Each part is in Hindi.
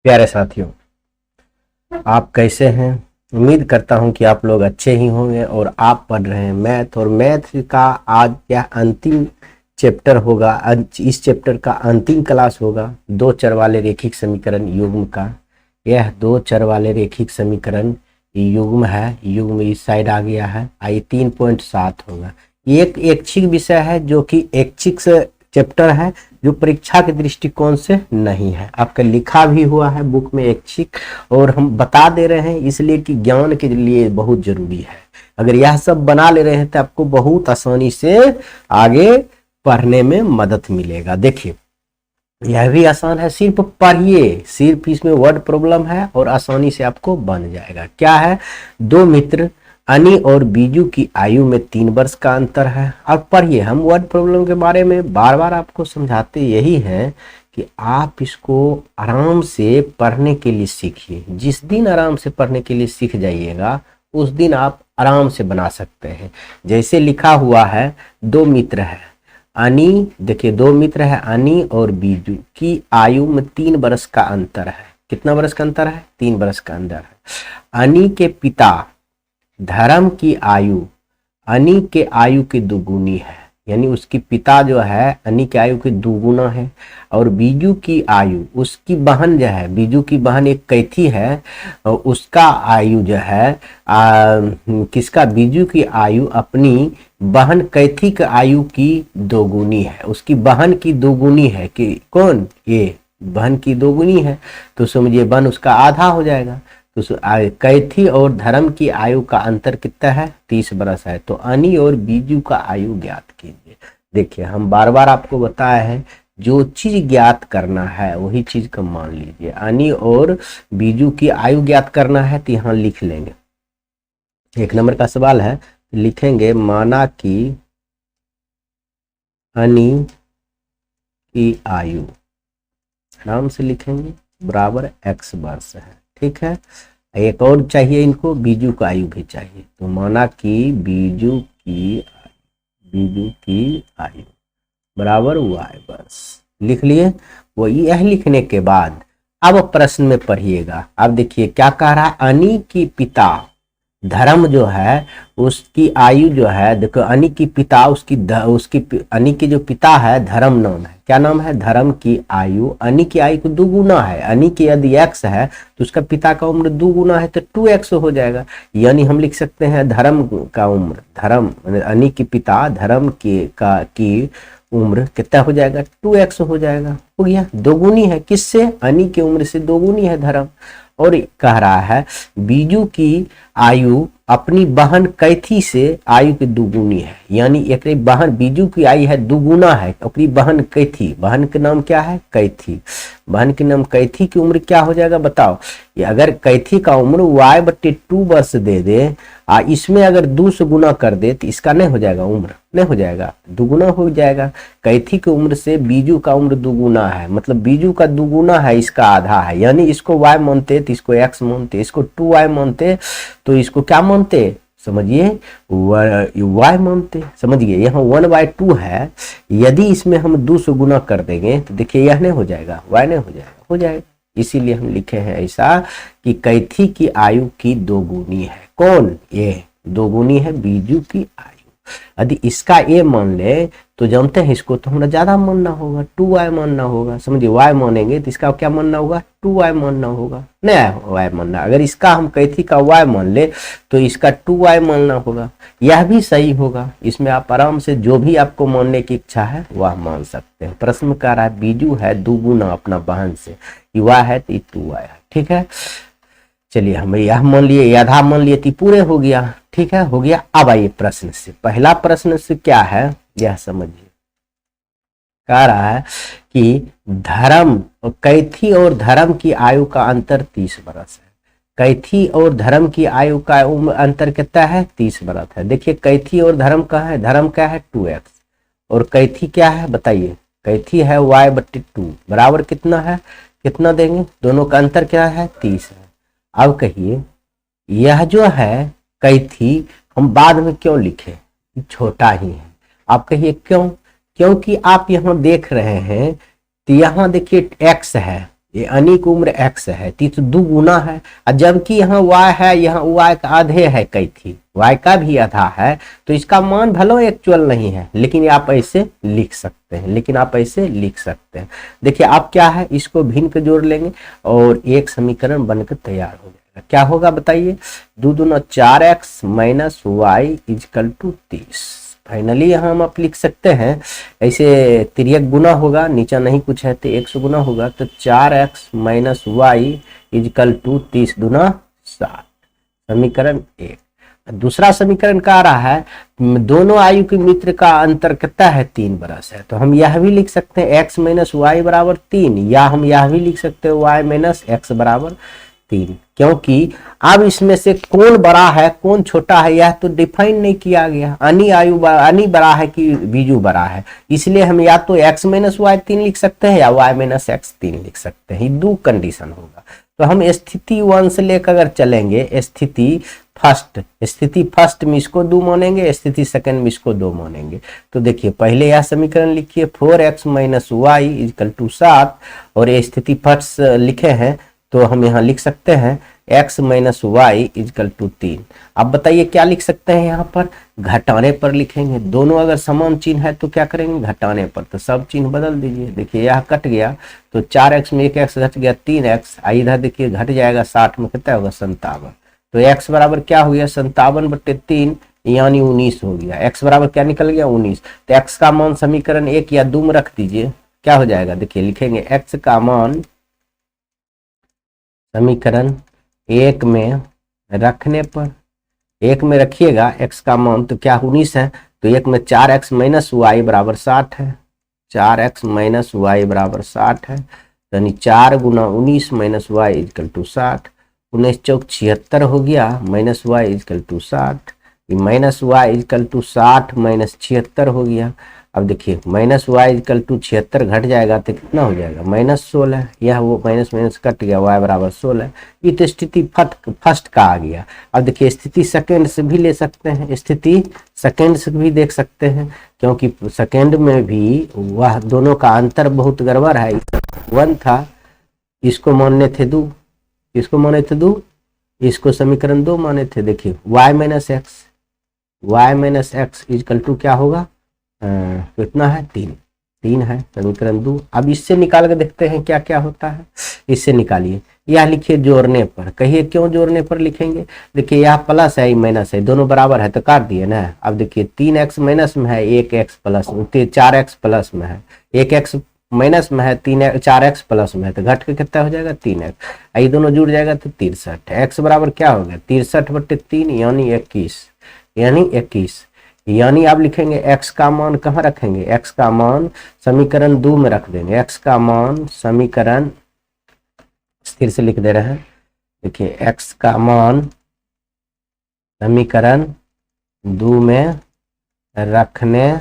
प्यारे साथियों, आप कैसे हैं। उम्मीद करता हूं कि आप लोग अच्छे ही होंगे और आप पढ़ रहे हैं मैथ। और मैथ का आज क्या अंतिम चैप्टर होगा। इस चैप्टर का अंतिम क्लास होगा दो चर वाले रेखिक समीकरण युग्म का। यह दो चर वाले रेखिक समीकरण युग्म है। युग्म इस साइड आ गया है। आई 3.7 होगा। एक ऐच्छिक विषय है जो कि ऐच्छिक चैप्टर है जो परीक्षा के दृष्टिकोण से नहीं है। आपका लिखा भी हुआ है बुक में ऐच्छिक, और हम बता दे रहे हैं इसलिए कि ज्ञान के लिए बहुत जरूरी है। अगर यह सब बना ले रहे हैं तो आपको बहुत आसानी से आगे पढ़ने में मदद मिलेगा। देखिए, यह भी आसान है, सिर्फ पढ़िए, सिर्फ इसमें वर्ड प्रॉब्लम है और आसानी से आपको बन जाएगा। क्या है, दो मित्र अनी और बीजू की आयु में 3 वर्ष का अंतर है। अब पढ़िए, हम वर्ड प्रॉब्लम के बारे में बार बार आपको समझाते यही है कि आप इसको आराम से पढ़ने के लिए सीखिए। जिस दिन आराम से पढ़ने के लिए सीख जाइएगा उस दिन आप आराम से बना सकते हैं। जैसे लिखा हुआ है, दो मित्र है अनी, देखिए दो मित्र है अनी और बीजू की आयु में 3 वर्ष का अंतर है। कितना वर्ष का अंतर है? 3 वर्ष का अंतर है। अनी के पिता धर्म की आयु अनी के आयु की दुगुनी है, यानी उसकी पिता जो है अनी की आयु की दुगुना है। और बीजू की आयु, उसकी बहन जो है, बीजू की बहन एक कैथी है, उसका आयु जो है किसका, बीजू की आयु अपनी बहन कैथी की आयु की दोगुनी है। उसकी बहन की दोगुनी है कि कौन, ये बहन की दोगुनी है, तो समझिए बहन उसका आधा हो जाएगा। तो कैथी और धर्म की आयु का अंतर कितना है? 30 वर्ष है। तो अनी और बीजू का आयु ज्ञात कीजिए। देखिए, हम बार बार आपको बताया है, जो चीज ज्ञात करना है वही चीज का मान लीजिए। अनी और बीजू की आयु ज्ञात करना है तो यहाँ लिख लेंगे। 1 नंबर का सवाल है, लिखेंगे माना कि अनी की आयु, आराम से लिखेंगे, बराबर x वर्ष है। ठीक है, एक और चाहिए इनको, बीजू का आयु भी चाहिए। तो माना कि बीजू की आयु बराबर y वर्ष लिख लिए। वो यह लिखने के बाद अब प्रश्न में पढ़िएगा। अब देखिए क्या कह रहा है, अनी की पिता धर्म जो है उसकी आयु जो है, देखो अनी की पिता उसकी अनी के जो पिता है धर्म नाम है। क्या नाम है? धर्म की आयु अनी की आयु को दुगुना है। अनी की यदि x है तो उसका पिता का उम्र दुगुना है तो 2x हो जाएगा। यानी हम लिख सकते हैं धर्म का उम्र, धर्म अनी की पिता धर्म की उम्र कितना हो जाएगा? 2x हो जाएगा। हो गया, दोगुनी है किससे? अनी की उम्र से दोगुनी है धर्म। और कह रहा है बीजू की आयु अपनी बहन कैथी से आयु की दुगुनी है, यानी एक बहन बीजू की आयु है दुगुना है, अपनी बहन कैथी, बहन के नाम क्या है? कैथी। बहन के नाम कैथी की उम्र क्या हो जाएगा बताओ? ये अगर कैथी का उम्र y/2 वर्ष दे दे, इसमें अगर 2 से गुना कर दे तो इसका नहीं हो जाएगा, उम्र नहीं हो जाएगा, दुगुना हो जाएगा। कैथी की उम्र से बीजू का उम्र दुगुना है, मतलब बीजू का दुगुना है, इसका आधा है। यानी इसको y मानते तो इसको x मानते, इसको 2y मानते तो इसको क्या मानते? समझिए y मानते। समझिए यहाँ 1/2 है, यदि इसमें हम 2 से गुना कर देंगे तो देखिए यह नहीं हो जाएगा, y नहीं हो जाएगा, हो जाएगा। इसीलिए हम लिखे हैं ऐसा कि कैथी की आयु की दोगुनी है। कौन? ये दोगुनी है बीजू की आयु। यदि इसका ए मान ले तो जानते हैं इसको तो हमें ज्यादा मानना होगा, 2y मानना होगा। समझिए y मानेंगे तो इसका क्या मानना होगा? 2y मानना होगा, नहीं y मानना। अगर इसका हम कैथी का y मान ले तो इसका 2y मानना होगा, यह भी सही होगा। इसमें आप आराम से जो भी आपको मानने की इच्छा है वह मान सकते हैं। प्रश्न में कह रहा है बीजू है दुगुना अपना बहन से, y है तो 2y है। ठीक है, चलिए हम यह मान लिए, आधा मान लिए तो पूरे हो गया। ठीक है, हो गया। अब आइए प्रश्न से, पहला प्रश्न से क्या है यह समझिए। कह रहा है कि धर्म, कैथी और धर्म की आयु का अंतर 30 वर्ष है। कैथी और धर्म की आयु का अंतर कितना है? 30 वर्ष है। देखिए कैथी और धर्म का है, धर्म क्या है? 2x, और कैथी क्या है बताइए? कैथी है y/2, बराबर कितना है? कितना देंगे? दोनों का अंतर क्या है? 30 है। अब कहिए यह जो है कैथी हम बाद में क्यों लिखे? छोटा ही है। आप कहिए क्यों? क्योंकि आप यहाँ देख रहे हैं तो यहाँ देखिए x है, ये अनिक उम्र एक्स है, तो दो गुना है, और जबकि यहाँ y है, यहाँ y का आधे है, कई थी y का भी आधा है, तो इसका मान भले एक्चुअल नहीं है, लेकिन आप ऐसे लिख सकते हैं, देखिए आप क्या है, इसको भिन्न के जोड़ लेंगे और एक समीकरण बनकर तैयार हो जाएगा। क्या होगा बताइए, 2 दूना 4x minus Y equal to 30। Finally यहाँ हम आप लिख सकते हैं, ऐसे तिर्यक गुना होगा, नीचा नहीं कुछ है तो 100 गुना होगा, तो 4x minus Y equal to 30 दूना 60, समीकरण 1। दूसरा समीकरण का आ रहा है, दोनों आयु के मित्र का अंतर कितना है, 3 बरस है, तो हम यह भी लिख सकते हैं x माइनस वाई बराबर 3, या हम यह भी लिख सकते हैं y माइनस एक्स बराबर 3, क्योंकि अब इसमें से कौन बड़ा है कौन छोटा है यह तो डिफाइन नहीं किया गया, अनि बड़ा है कि बीजू बड़ा है, इसलिए हम या तो x माइनस वाई 3 लिख सकते हैं या y माइनस एक्स 3 लिख सकते हैं, दो कंडीशन होगा। तो हम स्थिति 1 से लेकर अगर चलेंगे, स्थिति फर्स्ट में इसको 2 मानेंगे, स्थिति सेकंड में इसको 2 मानेंगे, तो देखिए पहले यह समीकरण लिखिए 4x minus Y equal to 7, और ये स्थिति फर्स्ट लिखे हैं तो हम यहाँ लिख सकते हैं x minus Y equal to 3। अब बताइए क्या लिख सकते हैं, यहाँ पर घटाने पर लिखेंगे, दोनों अगर समान चिन्ह है तो क्या करेंगे, घटाने पर, तो सब चिन्ह बदल दीजिए, देखिए यह कट गया तो 4x में 1x घट गया 3x, इधर देखिए घट जाएगा 60 में कितना होगा 57, तो x बराबर क्या हो गया 57/3 यानी 19 हो गया, x बराबर क्या निकल गया 19, तो x का मान समीकरण 1 या 2 में रख दीजिए, क्या हो जाएगा, देखिए लिखेंगे x का मान समीकरण 1 में रखने पर, 1 में रखिएगा x का मान तो क्या 19 है, तो 1 में 4x माइनस वाई बराबर 60 है, 4x माइनस वाई बराबर 60 है, यानी 4 गुना 19 माइनस वाई इजकल टू 60, 19 चौक 76 हो गया, minus Y equal to 60, minus Y equal to 60 minus 76 हो गया। अब देखिए माइनस वाई इजकल टू 76 घट जाएगा तो कितना हो जाएगा -16, यह वो माइनस माइनस कट गया, वाई बराबर 16, ये तो स्थिति फर्स्ट का आ गया। अब देखिए स्थिति सेकंड से भी ले सकते हैं, स्थिति सेकंड से भी देख सकते हैं, क्योंकि सेकंड में भी वह दोनों का अंतर बहुत गड़बड़ है, 1 था, इसको मानने थे 2, इसको माने थे 2, इसको समीकरण 2 माने थे। देखिए y minus X equal to क्या होगा, कितना है 3 है, समीकरण 2। अब इससे निकाल के देखते हैं क्या क्या होता है, इससे निकालिए, यह लिखिए जोड़ने पर, कहिए क्यों जोड़ने पर लिखेंगे, देखिए यह प्लस है माइनस है, दोनों बराबर है तो काट दिए ना। अब देखिए 3x माइनस में है, 1x प्लस में, 4x प्लस में है, 1x माइनस में है, 4x प्लस में है, तो घट के कितना हो जाएगा 3x, ये दोनों जुड़ जाएगा तो 63, x बराबर क्या हो गया 63/3 यानी 21, यानी आप लिखेंगे x का मान कहाँ रखेंगे, x का मान समीकरण 2 में रख देंगे, x का मान समीकरण, स्थिर से लिख दे रहे हैं, देखिए x का मान समीकरण 2 में रखने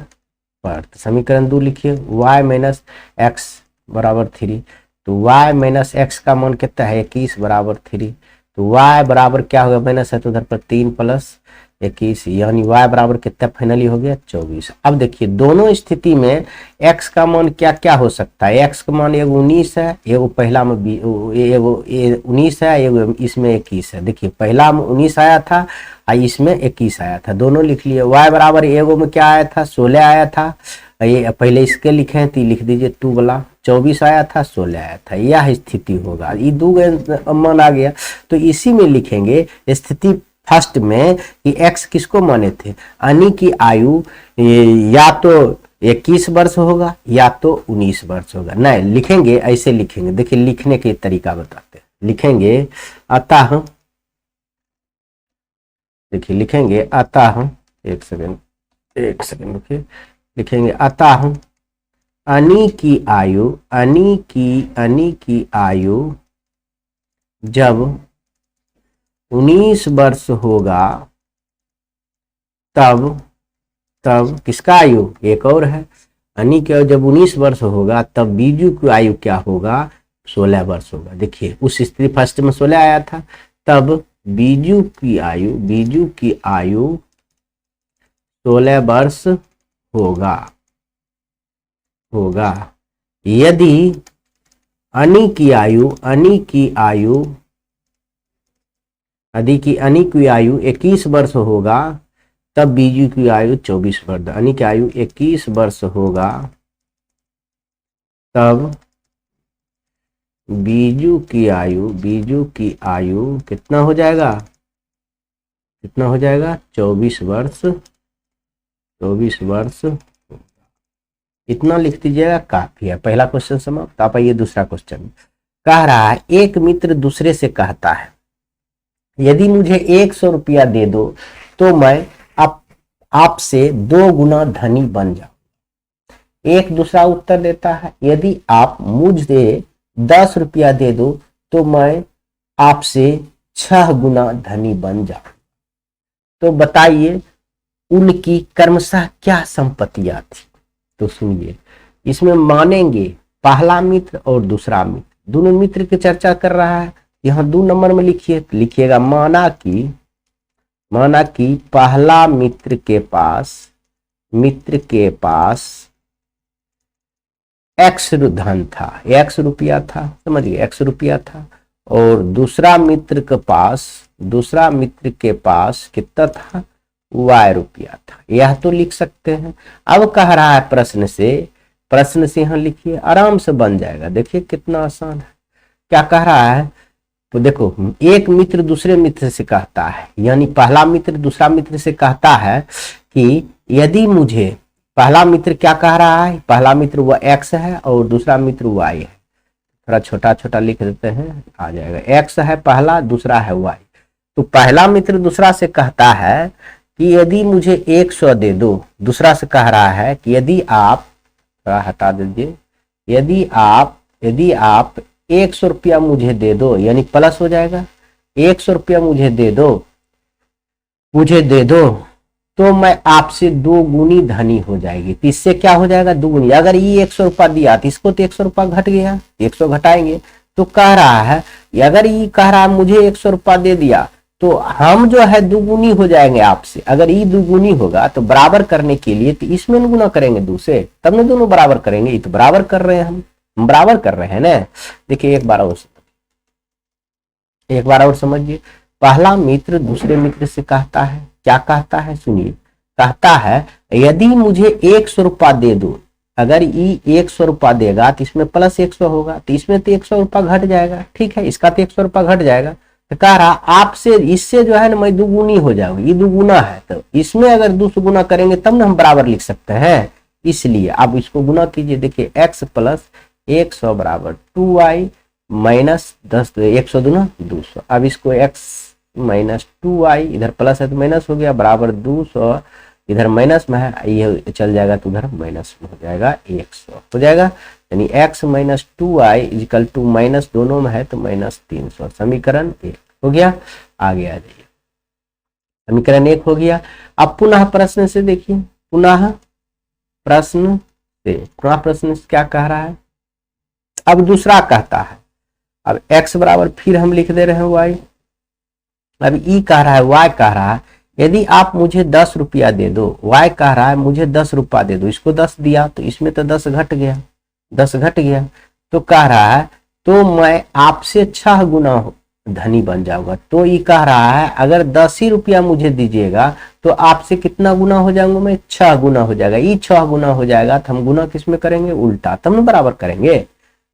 पर, तो समीकरण 2 लिखिए y माइनस एक्स बराबर 3, तो y माइनस एक्स का मान कितना है 21 बराबर 3, तो y बराबर क्या होगा, माइनस है तो उधर पर 3 प्लस 21 यानी y बराबर कितना फाइनली हो गया 24। अब देखिए दोनों स्थिति में x का मान क्या क्या हो सकता है, x का मान एगो 19 है, एगो पहला में एगो 19 है, एगो इसमें 21 है, देखिए पहला में 19 आया था इसमें 21 आया था, दोनों लिख लिए। y बराबर एगो में क्या आया था 16 आया था, ये पहले इसके लिखे हैं तो लिख दीजिए 2 वाला, 24 आया था 16 आया था, यह स्थिति होगा, ये 2 मान आ गया, तो इसी में लिखेंगे स्थिति फर्स्ट में कि x किसको माने थे, अनि की आयु या तो 21 वर्ष होगा या तो 19 वर्ष होगा, नहीं लिखेंगे ऐसे लिखेंगे, देखिए लिखने के तरीका बताते हैं, लिखेंगे अतः, देखिए लिखेंगे अतः, एक सेकंड रुकिए, लिखेंगे अतः अनि की आयु जब 19 वर्ष होगा तब किसका आयु एक और है, अनि की आयु जब 19 वर्ष होगा तब बीजू की आयु क्या होगा 16 वर्ष होगा। देखिए उस स्थिति फर्स्ट में 16 आया था, तब बीजू की आयु 16 वर्ष होगा। यदि अनी की आयु, अनी की आयु 21 वर्ष होगा, तब बीजू की आयु 24 वर्ष। अनी की आयु 21 वर्ष होगा, तब बीजू की आयु कितना हो जाएगा, 24 वर्ष, 24 वर्ष। इतना लिख दीजिएगा, काफी है। पहला क्वेश्चन समाप्त। आप आइए दूसरा क्वेश्चन। कह रहा है एक मित्र दूसरे से कहता है यदि मुझे 100 रुपया दे दो तो मैं आपसे 2 गुना धनी बन जाऊं। एक दूसरा उत्तर देता है यदि आप मुझे 10 रुपया दे दो तो मैं आपसे 6 गुना धनी बन जाऊं। तो बताइए उनकी क्रमशः क्या संपत्तियां थी। तो सुनिए, इसमें मानेंगे पहला मित्र और दूसरा मित्र, दोनों मित्र की चर्चा कर रहा है। यहां 2 नंबर में लिखिएगा माना कि पहला मित्र के पास एक्स धन था, एक्स रुपया था, समझिए एक्स रुपया था, और दूसरा मित्र के पास कितना था, वाई रुपया था। यह तो लिख सकते हैं। अब कह रहा है प्रश्न से यहां लिखिए, आराम से बन जाएगा। देखिए कितना आसान है। क्या कह रहा है, तो देखो एक मित्र दूसरे मित्र से कहता है, यानी पहला मित्र दूसरा मित्र से कहता है कि यदि मुझे, पहला मित्र क्या कह रहा है, पहला मित्र वह एक्स है और दूसरा मित्र वाई है। थोड़ा छोटा छोटा लिख देते हैं, आ जाएगा। एक्स है पहला, दूसरा है वाई। तो पहला मित्र दूसरा से कहता है कि यदि मुझे 100 दे दो, दूसरा से कह रहा है कि यदि आप, थोड़ा हटा दीजिए, यदि आप 100 रुपया मुझे दे दो, यानी प्लस हो जाएगा, 100 रुपया मुझे दे दो तो मैं आपसे 2 गुनी धनी हो जाएगी। तो इससे क्या हो जाएगा, 2 गुनी। अगर ये 100 रुपया दिया तो इसको तो 100 रुपया घट गया, 100 घटाएंगे। तो कह रहा है अगर ये कह रहा है मुझे 100 रुपया दे दिया तो हम जो है 2 गुनी हो जाएंगे आपसे। अगर ये 2 गुनी होगा तो बराबर करने के लिए तो इसमें गुना करेंगे 2 से, तब ना दोनों बराबर करेंगे। ये तो बराबर कर रहे हैं, हम बराबर कर रहे हैं ना। देखिए एक बार और समझिए। पहला मित्र दूसरे मित्र से कहता है, क्या कहता है सुनिए, कहता है यदि मुझे 100 रुपया दे दो, अगर ये 100 रुपया देगा तो इसमें प्लस 100 होगा, तो इसमें तो 100 रुपया घट जाएगा, ठीक है, इसका तो 100 रुपया घट जाएगा। तो कह रहा आपसे, इससे जो है ना मैं 2 गुनी हो जाऊंगी, ये 2 गुना है, तो इसमें अगर 2 गुना करेंगे तब ना हम बराबर लिख सकते हैं। इसलिए अब इसको गुना कीजिए। देखिए x प्लस 100 बराबर 2y माइनस 10, 100 दूना 200। अब इसको x माइनस 2y, इधर प्लस है तो माइनस हो गया, बराबर 200, इधर माइनस में है, ये चल जाएगा तो उधर माइनस में हो जाएगा, 100 हो जाएगा। यानी x minus 2y equal to minus दोनों में है तो माइनस 300। समीकरण 1 हो गया। आगे आ जाइए, समीकरण 1 हो गया। अब पुनः प्रश्न से देखिए, पुनः प्रश्न से क्या कह रहा है। अब दूसरा कहता है, अब x बराबर फिर हम लिख दे रहे हैं y। अब ई कह रहा है, y कह रहा है यदि आप मुझे 10 रुपया दे दो, y कह रहा है मुझे 10 रुपया दे दो, इसको 10 दिया तो इसमें तो 10 घट गया, 10 घट गया। तो कह रहा है तो मैं आपसे 6 गुना धनी बन जाऊंगा। तो ये कह रहा है अगर 10 ही रुपया मुझे दीजिएगा तो आपसे कितना गुना हो जाऊंगा मैं, 6 गुना हो जाएगा। ये 6 गुना हो जाएगा तो हम गुना किस में करेंगे, उल्टा, तब ना बराबर करेंगे,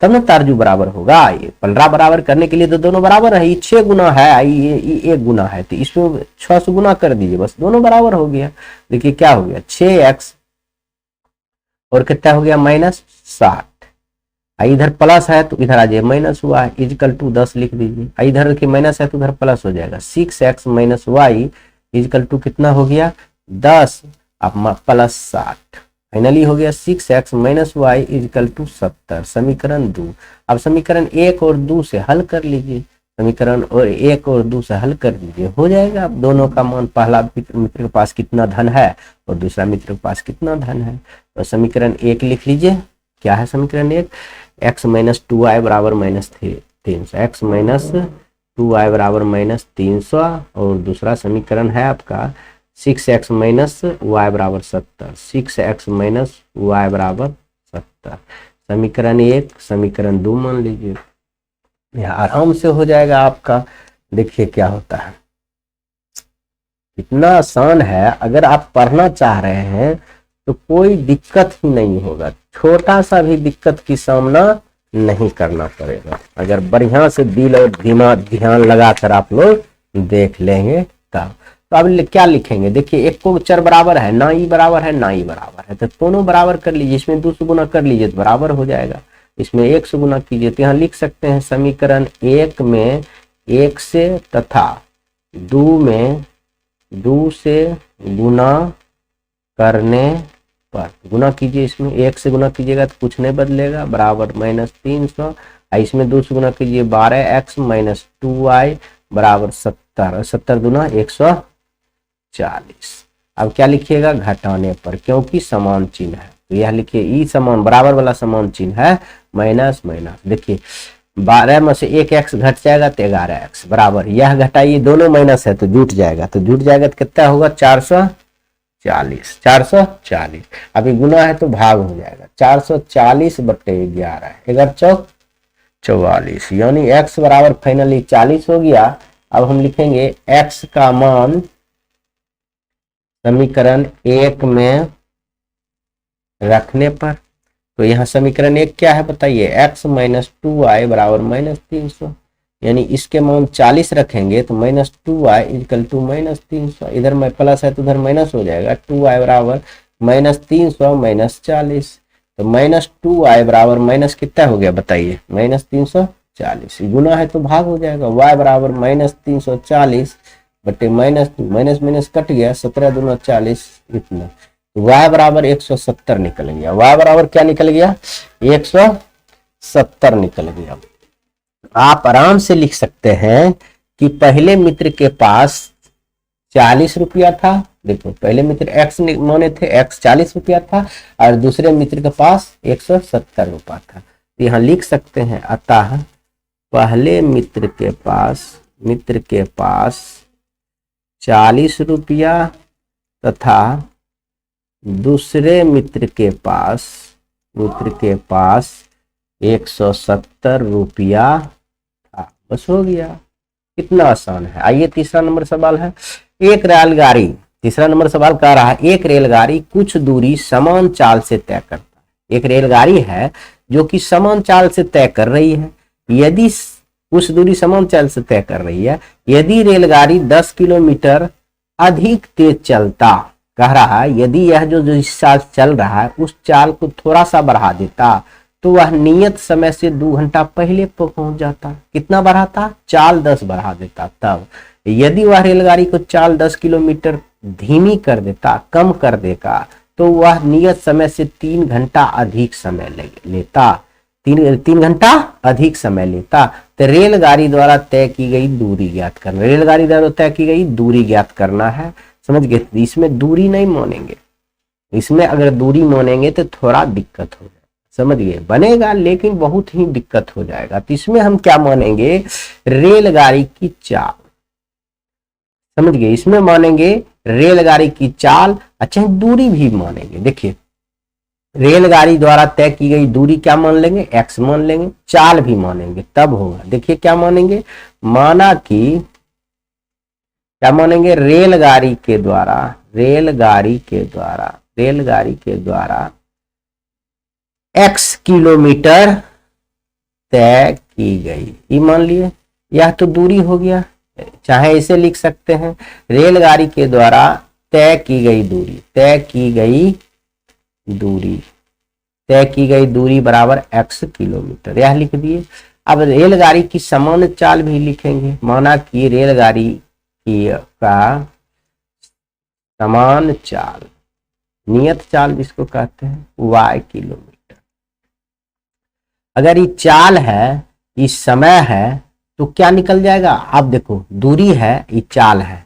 तब ना तारजू बराबर होगा। ये पलरा बराबर करने के लिए तो दोनों बराबर है, ये 6 गुना है, ये 1 गुना है, तो इसमें 6 से गुना कर दीजिए, बस दोनों बराबर हो गया। देखिए क्या हो गया, 6x और कितना हो गया माइनस 60। इधर प्लस है तो इधर आ जाए माइनस हुआ है, इजिकल टू 10 लिख दीजिए। इधर देखिए माइनस है तो इधर प्लस हो जाएगा, 6x minus Y equal to कितना हो गया 10, अब प्लस 60। फाइनली हो गया 6x minus Y equal to 70। समीकरण 2। अब समीकरण 1 और 2 से हल कर लीजिए, समीकरण और 1 और 2 से हल कर लीजिए, हो जाएगा। अब दोनों का मान, पहला मित्र के पास कितना धन है और दूसरा मित्र के पास कितना धन है। तो समीकरण 1 लिख लीजिए। क्या है समीकरण 1, x माइनस 2y बराबर माइनस 300, x माइनस 2y बराबर माइनस 300, और दूसरा समीकरण है आपका 6x माइनस वाई बराबर 70, 6x माइनस वाई बराबर 70। समीकरण 1 समीकरण 2 मान लीजिए, यह आराम से हो जाएगा आपका। देखिए क्या होता है, इतना आसान है। अगर आप पढ़ना चाह रहे हैं तो कोई दिक्कत ही नहीं होगा, छोटा सा भी दिक्कत की सामना नहीं करना पड़ेगा, अगर बढ़िया से दिल और दिमाग ध्यान लगाकर आप लोग देख लेंगे तब। तो अब क्या लिखेंगे, देखिए एक को चर बराबर है, ना ई बराबर है ना ई बराबर है, तो दोनों बराबर कर लीजिए, इसमें 2 से गुना कर लीजिए तो बराबर हो जाएगा, इसमें 1 से गुना कीजिए तो यहाँ लिख सकते हैं समीकरण 1 में 1 से तथा 2 में 2 से गुना करने पर, गुना कीजिए, इसमें 1 से गुना कीजिएगा तो कुछ नहीं बदलेगा, बराबर -300, इसमें 2 से गुना कीजिए 12x माइनस 2y बराबर 70, 70 दूना 140। अब क्या लिखिएगा, घटाने पर, क्योंकि समान चिन्ह है तो यह लिखिए ई समान बराबर वाला समान चिन्ह है, माइनस माइनस। देखिए 12 में से 1x घट जाएगा तो 11x बराबर, यह घटाइए, दोनों माइनस है तो जुट जाएगा, तो जुट जाएगा तो कितना होगा 440, 440। अभी गुना है तो भाग हो जाएगा, 440 बटे 11, 11 चौक 44, यानी x बराबर फाइनली 40 हो गया। अब हम लिखेंगे x का मान समीकरण 1 में रखने पर, तो यहाँ समीकरण 1 क्या है बताइए, x माइनस 2y बराबर -300, यानी इसके मान 40 रखेंगे तो -2y इक्वल टू -300, इधर में प्लस है तो उधर माइनस हो जाएगा, 2y बराबर -300 माइनस 40, तो -2y बराबर माइनस कितना हो गया बताइए, -340, गुना है तो भाग हो जाएगा, y बराबर -340 बटे -2, माइनस माइनस कट गया, 17 दूना 40, इतना, y बराबर 170 निकल गया, y बराबर क्या निकल गया, 170 निकल गया। आप आराम से लिख सकते हैं कि पहले मित्र के पास 40 रुपया था, देखो पहले मित्र x माने थे, x 40 रुपया था और दूसरे मित्र के पास 170 रुपया था, तो यहाँ लिख सकते हैं अतः पहले मित्र के पास 40 रुपया तथा दूसरे मित्र के पास 170 रुपया था, बस हो गया, कितना आसान है। आइए तीसरा नंबर सवाल है, एक रेलगाड़ी, तीसरा नंबर सवाल कह रहा है एक रेलगाड़ी कुछ दूरी समान चाल से तय करता है, एक रेलगाड़ी है जो कि समान चाल से तय कर रही है, यदि कुछ दूरी समान चाल से तय कर रही है, यदि रेलगाड़ी 10 किलोमीटर अधिक तेज चलता, कह रहा है यदि यह जो जिस चाल चल रहा है उस चाल को थोड़ा सा बढ़ा देता तो वह नियत समय से 2 घंटा पहले पहुंच जाता, कितना बढ़ाता, चाल 10 बढ़ा देता, तब यदि वह रेलगाड़ी को चाल 10 किलोमीटर धीमी कर देता, कम कर देगा, तो वह नियत समय से 3 घंटा अधिक समय लेता, 3 घंटा अधिक समय लेता। तो रेलगाड़ी द्वारा तय की गई दूरी ज्ञात करना, रेलगाड़ी द्वारा तय की गई दूरी ज्ञात करना है, समझ गए। इसमें दूरी नहीं मानेंगे, इसमें अगर दूरी मानेंगे तो थोड़ा दिक्कत हो जाएगा, समझ गए, बनेगा लेकिन बहुत ही दिक्कत हो जाएगा। तो इसमें हम क्या मानेंगे, रेलगाड़ी की चाल, समझ गए, इसमें मानेंगे रेलगाड़ी की चाल, अच्छा दूरी भी मानेंगे। देखिए रेलगाड़ी द्वारा तय की गई दूरी क्या मान लेंगे, x मान लेंगे, चाल भी मानेंगे, तब होगा। देखिए क्या मानेंगे, माना कि क्या मानेंगे, रेलगाड़ी के द्वारा x किलोमीटर तय की गई, ये मान लिए, यह तो दूरी हो गया, चाहे इसे लिख सकते हैं रेलगाड़ी के द्वारा तय की गई दूरी बराबर x किलोमीटर, यह लिख दिए। अब रेलगाड़ी की समान चाल भी लिखेंगे, माना कि रेलगाड़ी की का समान चाल, नियत चाल जिसको कहते हैं, y किलोमीटर। अगर ये चाल है, ये समय है, तो क्या निकल जाएगा, आप देखो दूरी है, ये चाल है,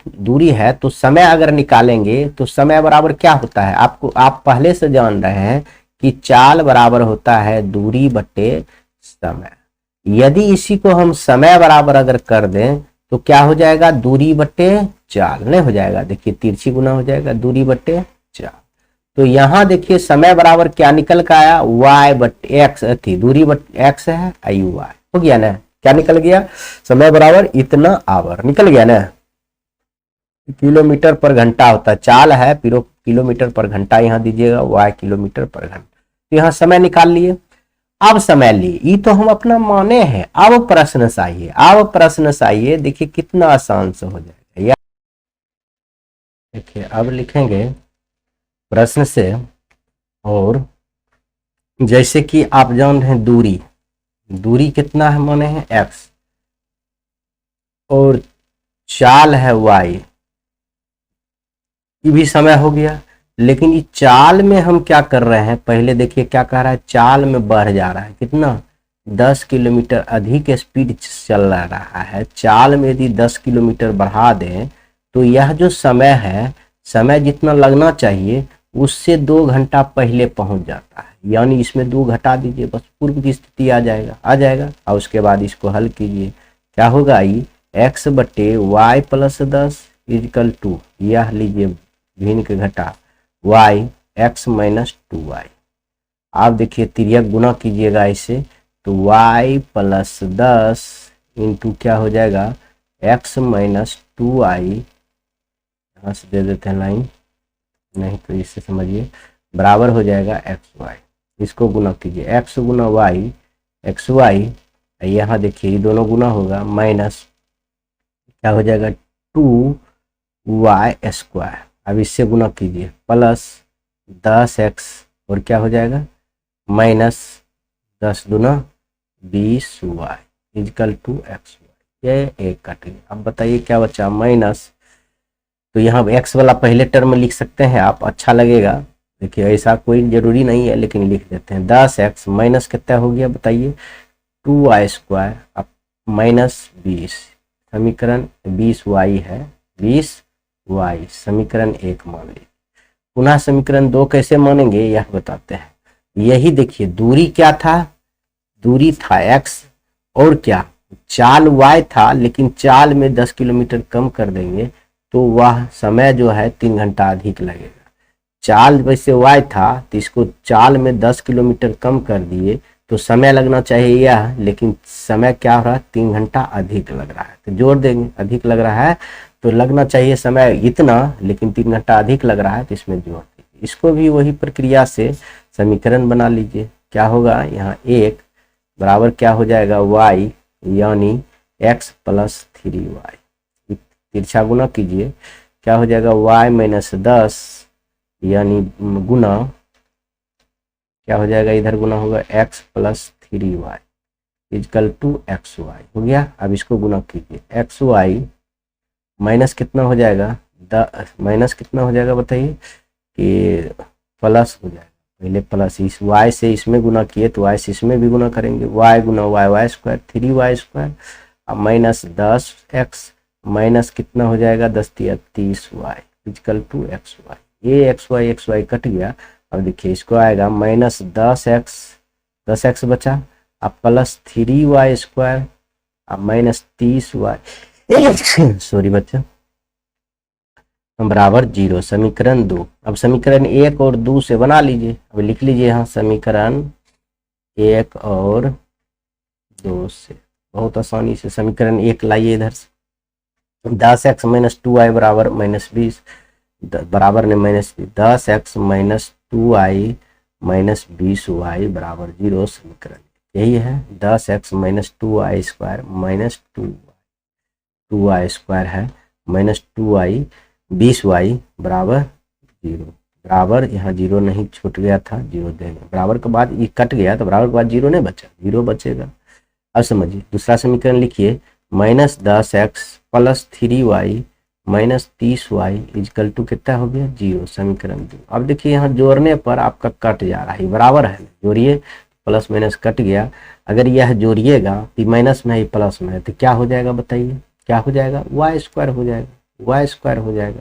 दूरी है, तो समय अगर निकालेंगे तो समय बराबर क्या होता है, आप पहले से जान रहे हैं कि चाल बराबर होता है दूरी बटे समय। यदि इसी को हम समय बराबर अगर कर दें तो क्या हो जाएगा, दूरी बटे चाल नहीं हो जाएगा, देखिए तिरछी गुना हो जाएगा, दूरी बटे चाल। तो यहां देखिए समय बराबर क्या निकल के आया, y बट एक्स थी, दूरी बट एक्स है आई वाई, हो गया ना, क्या निकल गया, समय बराबर इतना आवर निकल गया ना। किलोमीटर पर घंटा होता है, चाल है फिर किलोमीटर पर घंटा यहाँ दीजिएगा, y किलोमीटर पर घंटा, तो यहाँ समय निकाल लिए। अब समय लिए, ये तो हम अपना माने हैं। अब प्रश्न से आइए, अब प्रश्न से आइए, देखिए कितना आसान से हो जाएगा। देखिए अब लिखेंगे प्रश्न से, और जैसे कि आप जान रहे हैं दूरी, दूरी कितना है माने हैं x, और चाल है y, ये भी समय हो गया। लेकिन ये चाल में हम क्या कर रहे हैं, पहले देखिए क्या कह रहा है, चाल में बढ़ जा रहा है कितना, 10 किलोमीटर अधिक स्पीड चल रहा है। चाल में यदि 10 किलोमीटर बढ़ा दें तो यह जो समय है, समय जितना लगना चाहिए उससे 2 घंटा पहले पहुंच जाता है, यानी इसमें 2 घटा दीजिए, बस पूर्व की स्थिति आ जाएगा। और उसके बाद इसको हल कीजिए, क्या होगा, ये x बटे वाई प्लस 10 इजकल टू, यह लीजिए भिन्न के घटा y x माइनस 2y। आप देखिए तिर्यक गुना कीजिएगा इसे, तो y प्लस 10 इंटू क्या हो जाएगा x माइनस 2y, यहाँ से दे देते हैं लाइन, नहीं तो इससे समझिए, बराबर हो जाएगा एक्स वाई। इसको गुना कीजिए, एक्स गुना वाई एक्स वाई, यहाँ देखिए ये दोनों गुना होगा, माइनस क्या हो जाएगा 2y स्क्वायर। अब इससे गुना कीजिए, प्लस 10x और क्या हो जाएगा माइनस 10 दूना 20y is equal to X Y. ये एक कट गया। अब बताइए क्या बचा, माइनस, तो यहाँ x वाला पहले टर्म में लिख सकते हैं आप, अच्छा लगेगा। देखिए ऐसा कोई जरूरी नहीं है लेकिन लिख देते हैं, 10x माइनस कितना हो गया बताइए 2y स्क्वायर, अब माइनस 20, समीकरण 20y है, 20y समीकरण 1 मान लीजिए। पुनः समीकरण 2 कैसे मानेंगे यह बताते हैं। यही देखिए दूरी क्या था, दूरी था x, और क्या चाल y था, लेकिन चाल में 10 किलोमीटर कम कर देंगे तो वह समय जो है 3 घंटा अधिक लगेगा। चाल वैसे y था तो इसको चाल में 10 किलोमीटर कम कर दिए तो समय लगना चाहिए यह, लेकिन समय क्या हो रहा है 3 घंटा अधिक लग रहा है, तो जोड़ देंगे, अधिक लग रहा है तो लगना चाहिए समय इतना, लेकिन 3 घंटा अधिक लग रहा है तो इसमें जोड़ दीजिए। इसको भी वही प्रक्रिया से समीकरण बना लीजिए, क्या होगा यहाँ 1 बराबर क्या हो जाएगा y यानी x प्लस 3y, तिरछा गुना कीजिए, क्या हो जाएगा y माइनस 10 यानी गुना क्या हो जाएगा, इधर गुना होगा x plus 3y equal to X Y, हो गया। अब इसको गुना कीजिए, एक्स वाई माइनस कितना हो जाएगा, माइनस कितना हो जाएगा बताइए, कि प्लस हो जाएगा, पहले प्लस इस y से इसमें गुना किए तो y से इसमें भी गुना करेंगे, y गुना वाई स्क्वायर 3y स्क्वायर, अब माइनस 10x माइनस कितना हो जाएगा 10 × 30y equal to X Y. ये एक्स वाई कट गया। अब देखिए इसको आएगा माइनस 10x बचा, अब प्लस 3y स्क्वायर, अब माइनस 30y सॉरी बच्चा बराबर 0, समीकरण 2। अब समीकरण 1 और 2 से बना लीजिए, अब लिख लीजिए यहाँ समीकरण 1 और 2 से, बहुत आसानी से समीकरण 1 लाइए इधर से, 10x माइनस 2y बराबर माइनस 20 बराबर ने minus 10x minus 2y minus 20y बराबर 0, समीकरण यही है। 10x minus 2y square minus 2y square है माइनस 2y 20y बराबर 0, बराबर यहाँ 0 नहीं छूट गया था, 0 देंगे, बराबर के बाद ये कट गया तो बराबर के बाद 0 नहीं बचा, 0 बचेगा। अब समझिए दूसरा समीकरण लिखिए, minus 10x plus 3y minus 30y equal to कितना हो गया 0, समीकरण 2। अब देखिए यहाँ जोड़ने पर आपका कट जा रहा है, बराबर है, जोड़िए प्लस माइनस कट गया। अगर यह जोड़िएगा तो माइनस में है प्लस में है तो क्या हो जाएगा बताइए, क्या हो जाएगा y स्क्वायर हो जाएगा, y स्क्वायर हो जाएगा।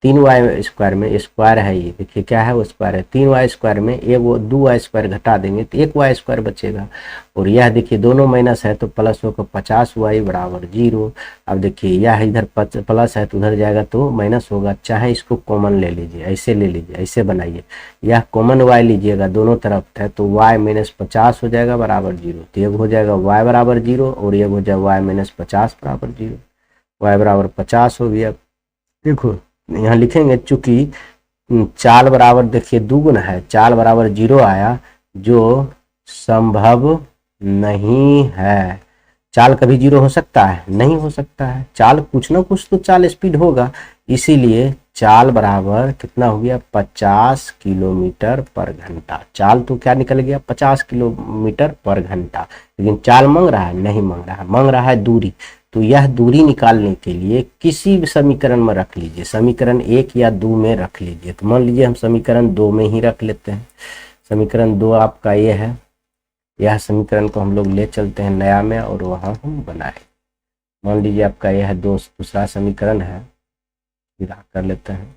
3y² में स्क्वायर है, ये देखिए क्या है वो स्क्वायर है, 3y² में एक वो 2y² घटा देंगे तो 1y² बचेगा। और यह देखिए दोनों माइनस है तो प्लस होकर 50y बराबर 0। अब देखिए यह इधर प्लस है तो उधर जाएगा तो माइनस होगा, चाहे इसको कॉमन ले लीजिए, ऐसे ले लीजिए, ऐसे बनाइए, यह कॉमन y लीजिएगा दोनों तरफ है तो y - 50 हो जाएगा बराबर 0। तो एक हो जाएगा y बराबर 0 और एक हो जाएगा y - 50 बराबर 0। y बराबर 50 हो गया। देखो यहाँ लिखेंगे चूंकि चाल बराबर देखिए दुगुना है, चाल बराबर 0 आया जो संभव नहीं है। चाल कभी 0 हो सकता है? नहीं हो सकता है। चाल कुछ ना कुछ तो चाल स्पीड होगा, इसीलिए चाल बराबर कितना हो गया 50 किलोमीटर पर घंटा। चाल तो क्या निकल गया 50 किलोमीटर पर घंटा, लेकिन चाल मांग रहा है? नहीं मांग रहा है, मांग रहा है दूरी। तो यह दूरी निकालने के लिए किसी भी समीकरण में रख लीजिए, समीकरण 1 या 2 में रख लीजिए। तो मान लीजिए हम समीकरण 2 में ही रख लेते हैं। समीकरण 2 आपका ये है, यह समीकरण को हम लोग ले चलते हैं नया में और वहां हम बनाए। मान लीजिए आपका यह दूसरा समीकरण है, कर लेते हैं,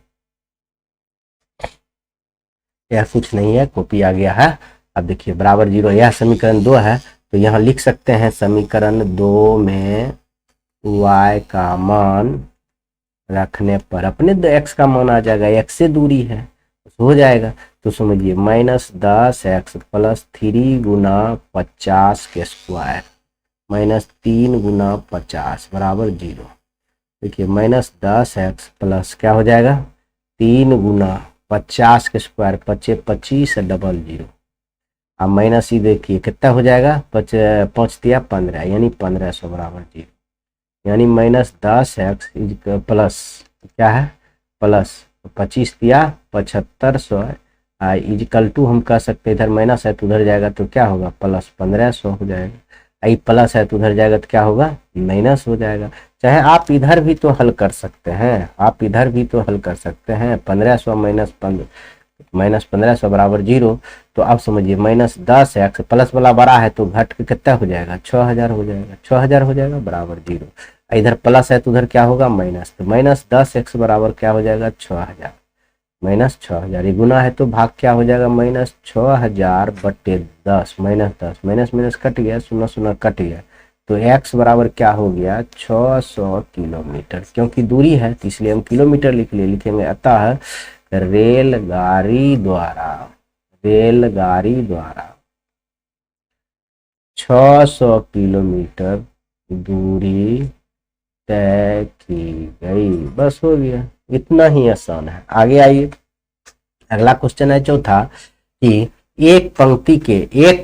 यह कुछ नहीं है, कॉपी आ गया है। अब देखिए बराबर 0, यह समीकरण 2 है तो यहाँ लिख सकते हैं समीकरण 2 में y का मान रखने पर अपने x का मान आ जाएगा, x से दूरी है तो हो जाएगा। तो समझिए -10x + 3 × 50 के स्क्वायर -3 × 50 बराबर 0। देखिए -10x प्लस क्या हो जाएगा 3 × 50 के स्क्वायर 25 डबल 0। अब माइनस ही देखिए कितना हो जाएगा 5 दिया 15 यानी 1500 बराबर 0, यानी -10x प्लस क्या है प्लस 25 दिया 7500 इक्वल टू हम कह सकते हैं इधर माइनस है तो उधर जाएगा तो क्या होगा प्लस 1500 हो जाएगा। आई प्लस है तो उधर जाएगा तो क्या होगा माइनस हो जाएगा। चाहे आप इधर भी तो हल कर सकते हैं, आप इधर भी तो हल कर सकते हैं। 1500 -1500 बराबर 0। तो आप समझिए -10x प्लस वाला बड़ा है तो घट के कितना हो जाएगा 6000 हो जाएगा, 6000 हो जाएगा बराबर 0। इधर प्लस है तो उधर क्या होगा माइनस, तो -10x बराबर क्या हो जाएगा 6000, -6000 ये गुना है तो भाग क्या हो जाएगा -6000 बटे 10 -10 माइनस कट गया, 0 0 कट गया तो x बराबर क्या हो गया 600 किलोमीटर। क्योंकि दूरी है तो इसलिए हम किलोमीटर लिखेंगे। अतः रेलगाड़ी द्वारा 600 किलोमीटर दूरी तय की गई। बस हो गया, इतना ही आसान है। आगे आइए, अगला क्वेश्चन है चौथा कि एक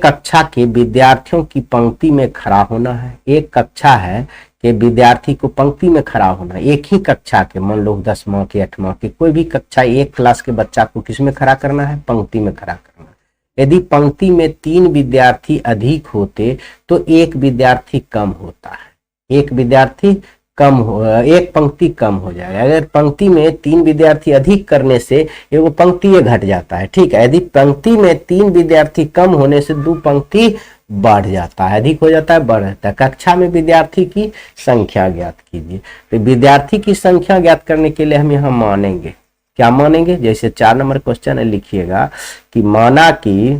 कक्षा के विद्यार्थियों की पंक्ति में खड़ा होना है। एक कक्षा है कि विद्यार्थी को पंक्ति में खड़ा होना, एक ही कक्षा के, मान लो 10वां के 8वां के कोई भी कक्षा, एक क्लास के बच्चा को किस में खड़ा करना है पंक्ति में खड़ा करना है। यदि पंक्ति में 3 विद्यार्थी अधिक होते तो एक विद्यार्थी कम होता है, एक विद्यार्थी कम हो, एक पंक्ति कम हो जाएगा। अगर पंक्ति में 3 विद्यार्थी अधिक करने से एगो पंक्ति ये घट जाता है, ठीक है। यदि पंक्ति में 3 विद्यार्थी कम होने से 2 पंक्ति बढ़ जाता है, अधिक हो जाता है, बढ़ जाता है। कक्षा में विद्यार्थी की संख्या ज्ञात कीजिए। तो विद्यार्थी की संख्या ज्ञात करने के लिए हम यहाँ मानेंगे, क्या मानेंगे, जैसे 4 नंबर क्वेश्चन है, लिखिएगा कि माना कि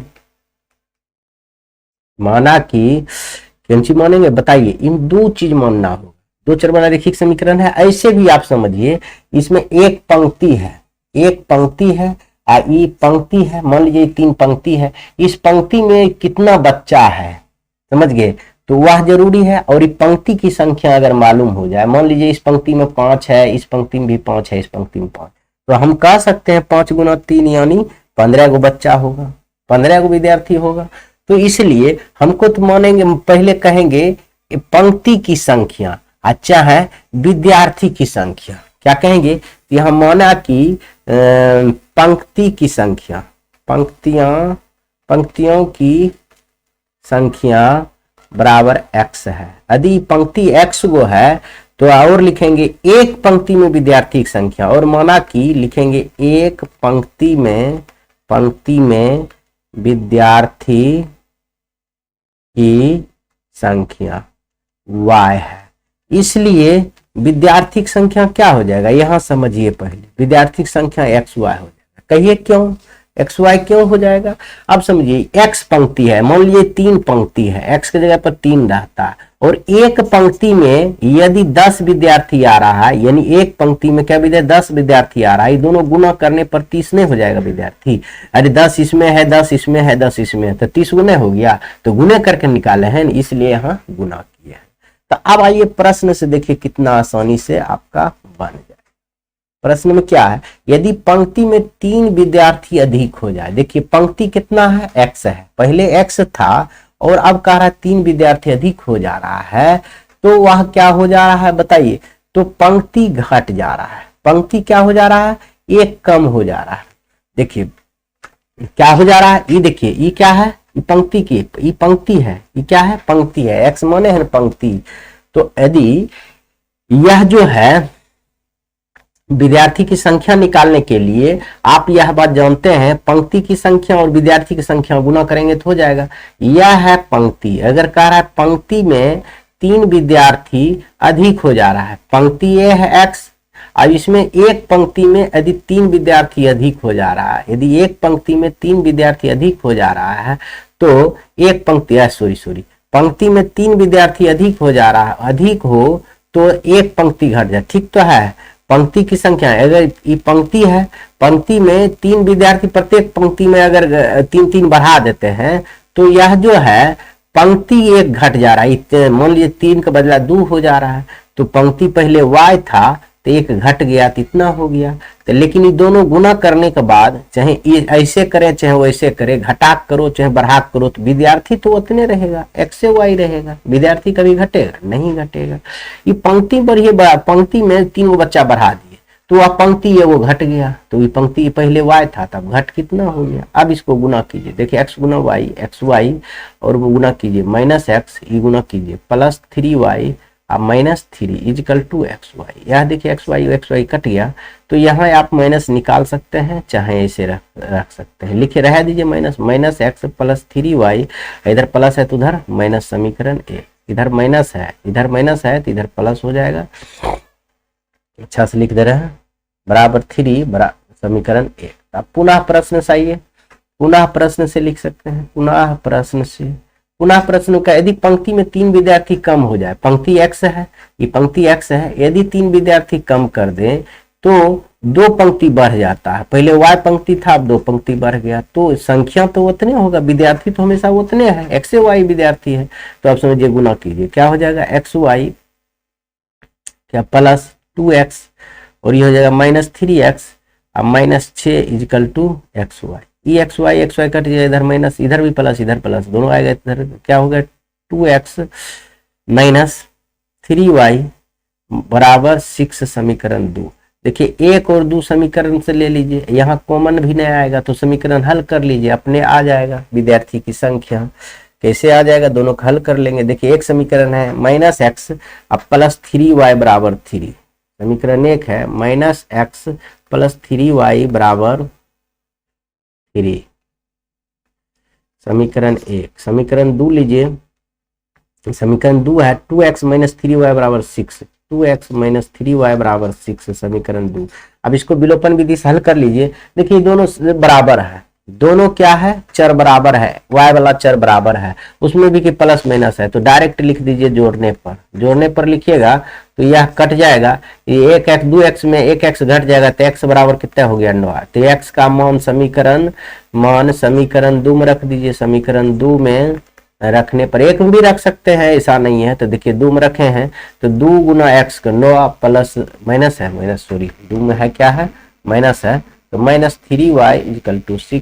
कौन सी मानेंगे बताइए। इन 2 चीज मानना होगा। 2 चरबला रेखिक समीकरण है। ऐसे भी आप समझिए इसमें एक पंक्ति है ये पंक्ति है, मान लीजिए 3 पंक्ति है, इस पंक्ति में कितना बच्चा है समझ गए तो वह जरूरी है। और इस पंक्ति की संख्या अगर मालूम हो जाए, मान लीजिए इस पंक्ति में 5 है, इस पंक्ति में भी 5 है, इस पंक्ति में 5, तो हम कह सकते हैं 5 × 3 यानी 15 गो बच्चा होगा, 15 गो विद्यार्थी होगा। तो इसलिए हमको तो मानेंगे, पहले कहेंगे पंक्ति की संख्या, अच्छा है विद्यार्थी की संख्या, क्या कहेंगे यहाँ माना कि पंक्ति की संख्या, पंक्तियों की संख्या बराबर x है। यदि पंक्ति x गो है तो और लिखेंगे एक पंक्ति में विद्यार्थी की संख्या, और माना कि लिखेंगे एक पंक्ति में विद्यार्थी की संख्या y है। इसलिए विद्यार्थी की संख्या क्या हो जाएगा, यहां समझिए पहले, विद्यार्थी की संख्या एक्स वाई हो जाएगा। कहिए क्यों एक्स वाई क्यों हो जाएगा। अब समझिए एक्स पंक्ति है, मान लीजिए 3 पंक्ति है, एक्स की जगह पर 3 रहता है, और एक पंक्ति में यदि 10 विद्यार्थी आ रहा है, यानी एक पंक्ति में क्या विद्यार्थी 10 विद्यार्थी आ रहा है, ये दोनों गुना करने पर 30 नहीं हो जाएगा विद्यार्थी। अरे 10 इसमें है, 10 इसमें है, 10 इसमें है, तो 30 गुने हो गया, तो गुने करके निकाले हैं, इसलिए यहाँ गुना किया है। तो अब आइए प्रश्न से देखिए कितना आसानी से आपका बन जाए। प्रश्न में क्या है, यदि पंक्ति में 3 विद्यार्थी अधिक हो जाए, देखिए पंक्ति कितना है एक्स है, पहले एक्स था और अब कह रहा है 3 विद्यार्थी अधिक हो जा रहा है, तो वह क्या हो जा रहा है बताइए, तो पंक्ति घट जा रहा है, पंक्ति क्या हो जा रहा है, एक कम हो जा रहा है। देखिए क्या हो जा रहा है, ये देखिए ये क्या है, ये पंक्ति की, ये पंक्ति है, ये क्या है पंक्ति है, एक्स माने है पंक्ति। तो यदि यह जो है विद्यार्थी की संख्या निकालने के लिए आप यह बात जानते हैं, पंक्ति की संख्या और विद्यार्थी की संख्या गुना करेंगे तो हो जाएगा। यह है पंक्ति, अगर कह रहा है पंक्ति में 3 विद्यार्थी अधिक हो जा रहा है, पंक्ति ये है एक्स, अब इसमें एक पंक्ति में यदि 3 विद्यार्थी अधिक हो जा रहा है, यदि एक पंक्ति में 3 विद्यार्थी अधिक हो जा रहा है, तो एक पंक्ति सॉरी पंक्ति में 3 विद्यार्थी अधिक हो जा रहा है, अधिक हो तो एक पंक्ति घट जाए, ठीक तो है। पंक्ति की संख्या अगर ये पंक्ति है, पंक्ति में 3 विद्यार्थी, प्रत्येक पंक्ति में अगर 3-3 बढ़ा देते हैं तो यह जो है पंक्ति एक घट जा रहा है, मान लीजिए 3 का बदला 2 हो जा रहा है, तो पंक्ति पहले y था तो एक घट गया तो इतना हो गया। तो लेकिन ये दोनों गुना करने के बाद चाहे ये ऐसे करें चाहे वैसे करे, घटा करो चाहे बढ़ा करो, तो विद्यार्थी तो उतने रहेगा, एक्स से वाई रहेगा, विद्यार्थी कभी घटेगा नहीं घटेगा। ये पंक्ति पर ही पंक्ति में 3 गो बच्चा बढ़ा दिए तो वह पंक्ति ये वो घट गया, तो ये पंक्ति पहले वाई था तब घट कितना हो गया। अब इसको गुना कीजिए, देखिए एक्स गुना वाई, एक्स वाई और गुना कीजिए माइनस एक्स, ये गुना कीजिए plus 3y minus 3 equal to X Y. यह देखिए एक्स वाई कट गया, तो यहाँ आप माइनस निकाल सकते हैं चाहे ऐसे रख सकते हैं, लिखे रह दीजिए माइनस एक्स प्लस 3y, इधर प्लस है तो उधर माइनस, समीकरण 1, इधर माइनस है तो इधर प्लस हो जाएगा, अच्छा से लिख दे रहे हैं, बराबर 3 समीकरण 1। अब पुनः प्रश्न से आइए, पुनः प्रश्न से लिख सकते हैं, पुनः प्रश्न का, यदि पंक्ति में 3 विद्यार्थी कम हो जाए, पंक्ति x है, ये पंक्ति x है, यदि 3 विद्यार्थी कम कर दें तो 2 पंक्ति बढ़ जाता है, पहले y पंक्ति था अब 2 पंक्ति बढ़ गया, तो संख्या तो उतने होगा, विद्यार्थी तो हमेशा उतने है, x से y विद्यार्थी है, तो आप समझिए गुना कीजिए क्या हो जाएगा, एक्स वाई क्या प्लस 2x और ये हो जाएगा माइनस 3x अब minus 6 equal to X Y. ये एक्स वाई कट जाए, इधर माइनस, इधर भी प्लस इधर प्लस, दोनों आएगा, इधर क्या हो गया 2x माइनस 3y बराबर 6 समीकरण 2। देखिए 1 और 2 समीकरण से ले लीजिए, यहाँ कॉमन भी नहीं आएगा तो समीकरण हल कर लीजिए, अपने आ जाएगा विद्यार्थी की संख्या, कैसे आ जाएगा दोनों का हल कर लेंगे। देखिए एक समीकरण है माइनस एक्स अब प्लस 3y बराबर 3, समीकरण 1 है माइनस एक्स प्लस 3y बराबर 3, समीकरण 1। समीकरण 2 लीजिए, समीकरण 2 है 2x माइनस 3y बराबर 6, 2x माइनस 3y बराबर 6 समीकरण 2। अब इसको विलोपन विधि से हल कर लीजिए, देखिए दोनों बराबर है, दोनों क्या है चर बराबर है, y वाला चर बराबर है, उसमें भी कि प्लस माइनस है, तो डायरेक्ट लिख दीजिए, जोड़ने पर लिखिएगा तो यह कट जाएगा, ये 1x 2x में 1x घट जाएगा तो x बराबर कितना हो गया 9, तो x का मान समीकरण 2 में रख दीजिए, समीकरण 2 में रखने पर 1 में भी रख सकते हैं, ऐसा नहीं है, तो देखिए 2 में रखे हैं तो 2 गुना x का 9 प्लस माइनस है, सॉरी 2 में है क्या है माइनस है, तो माइनस 3y इजिकल टू 6,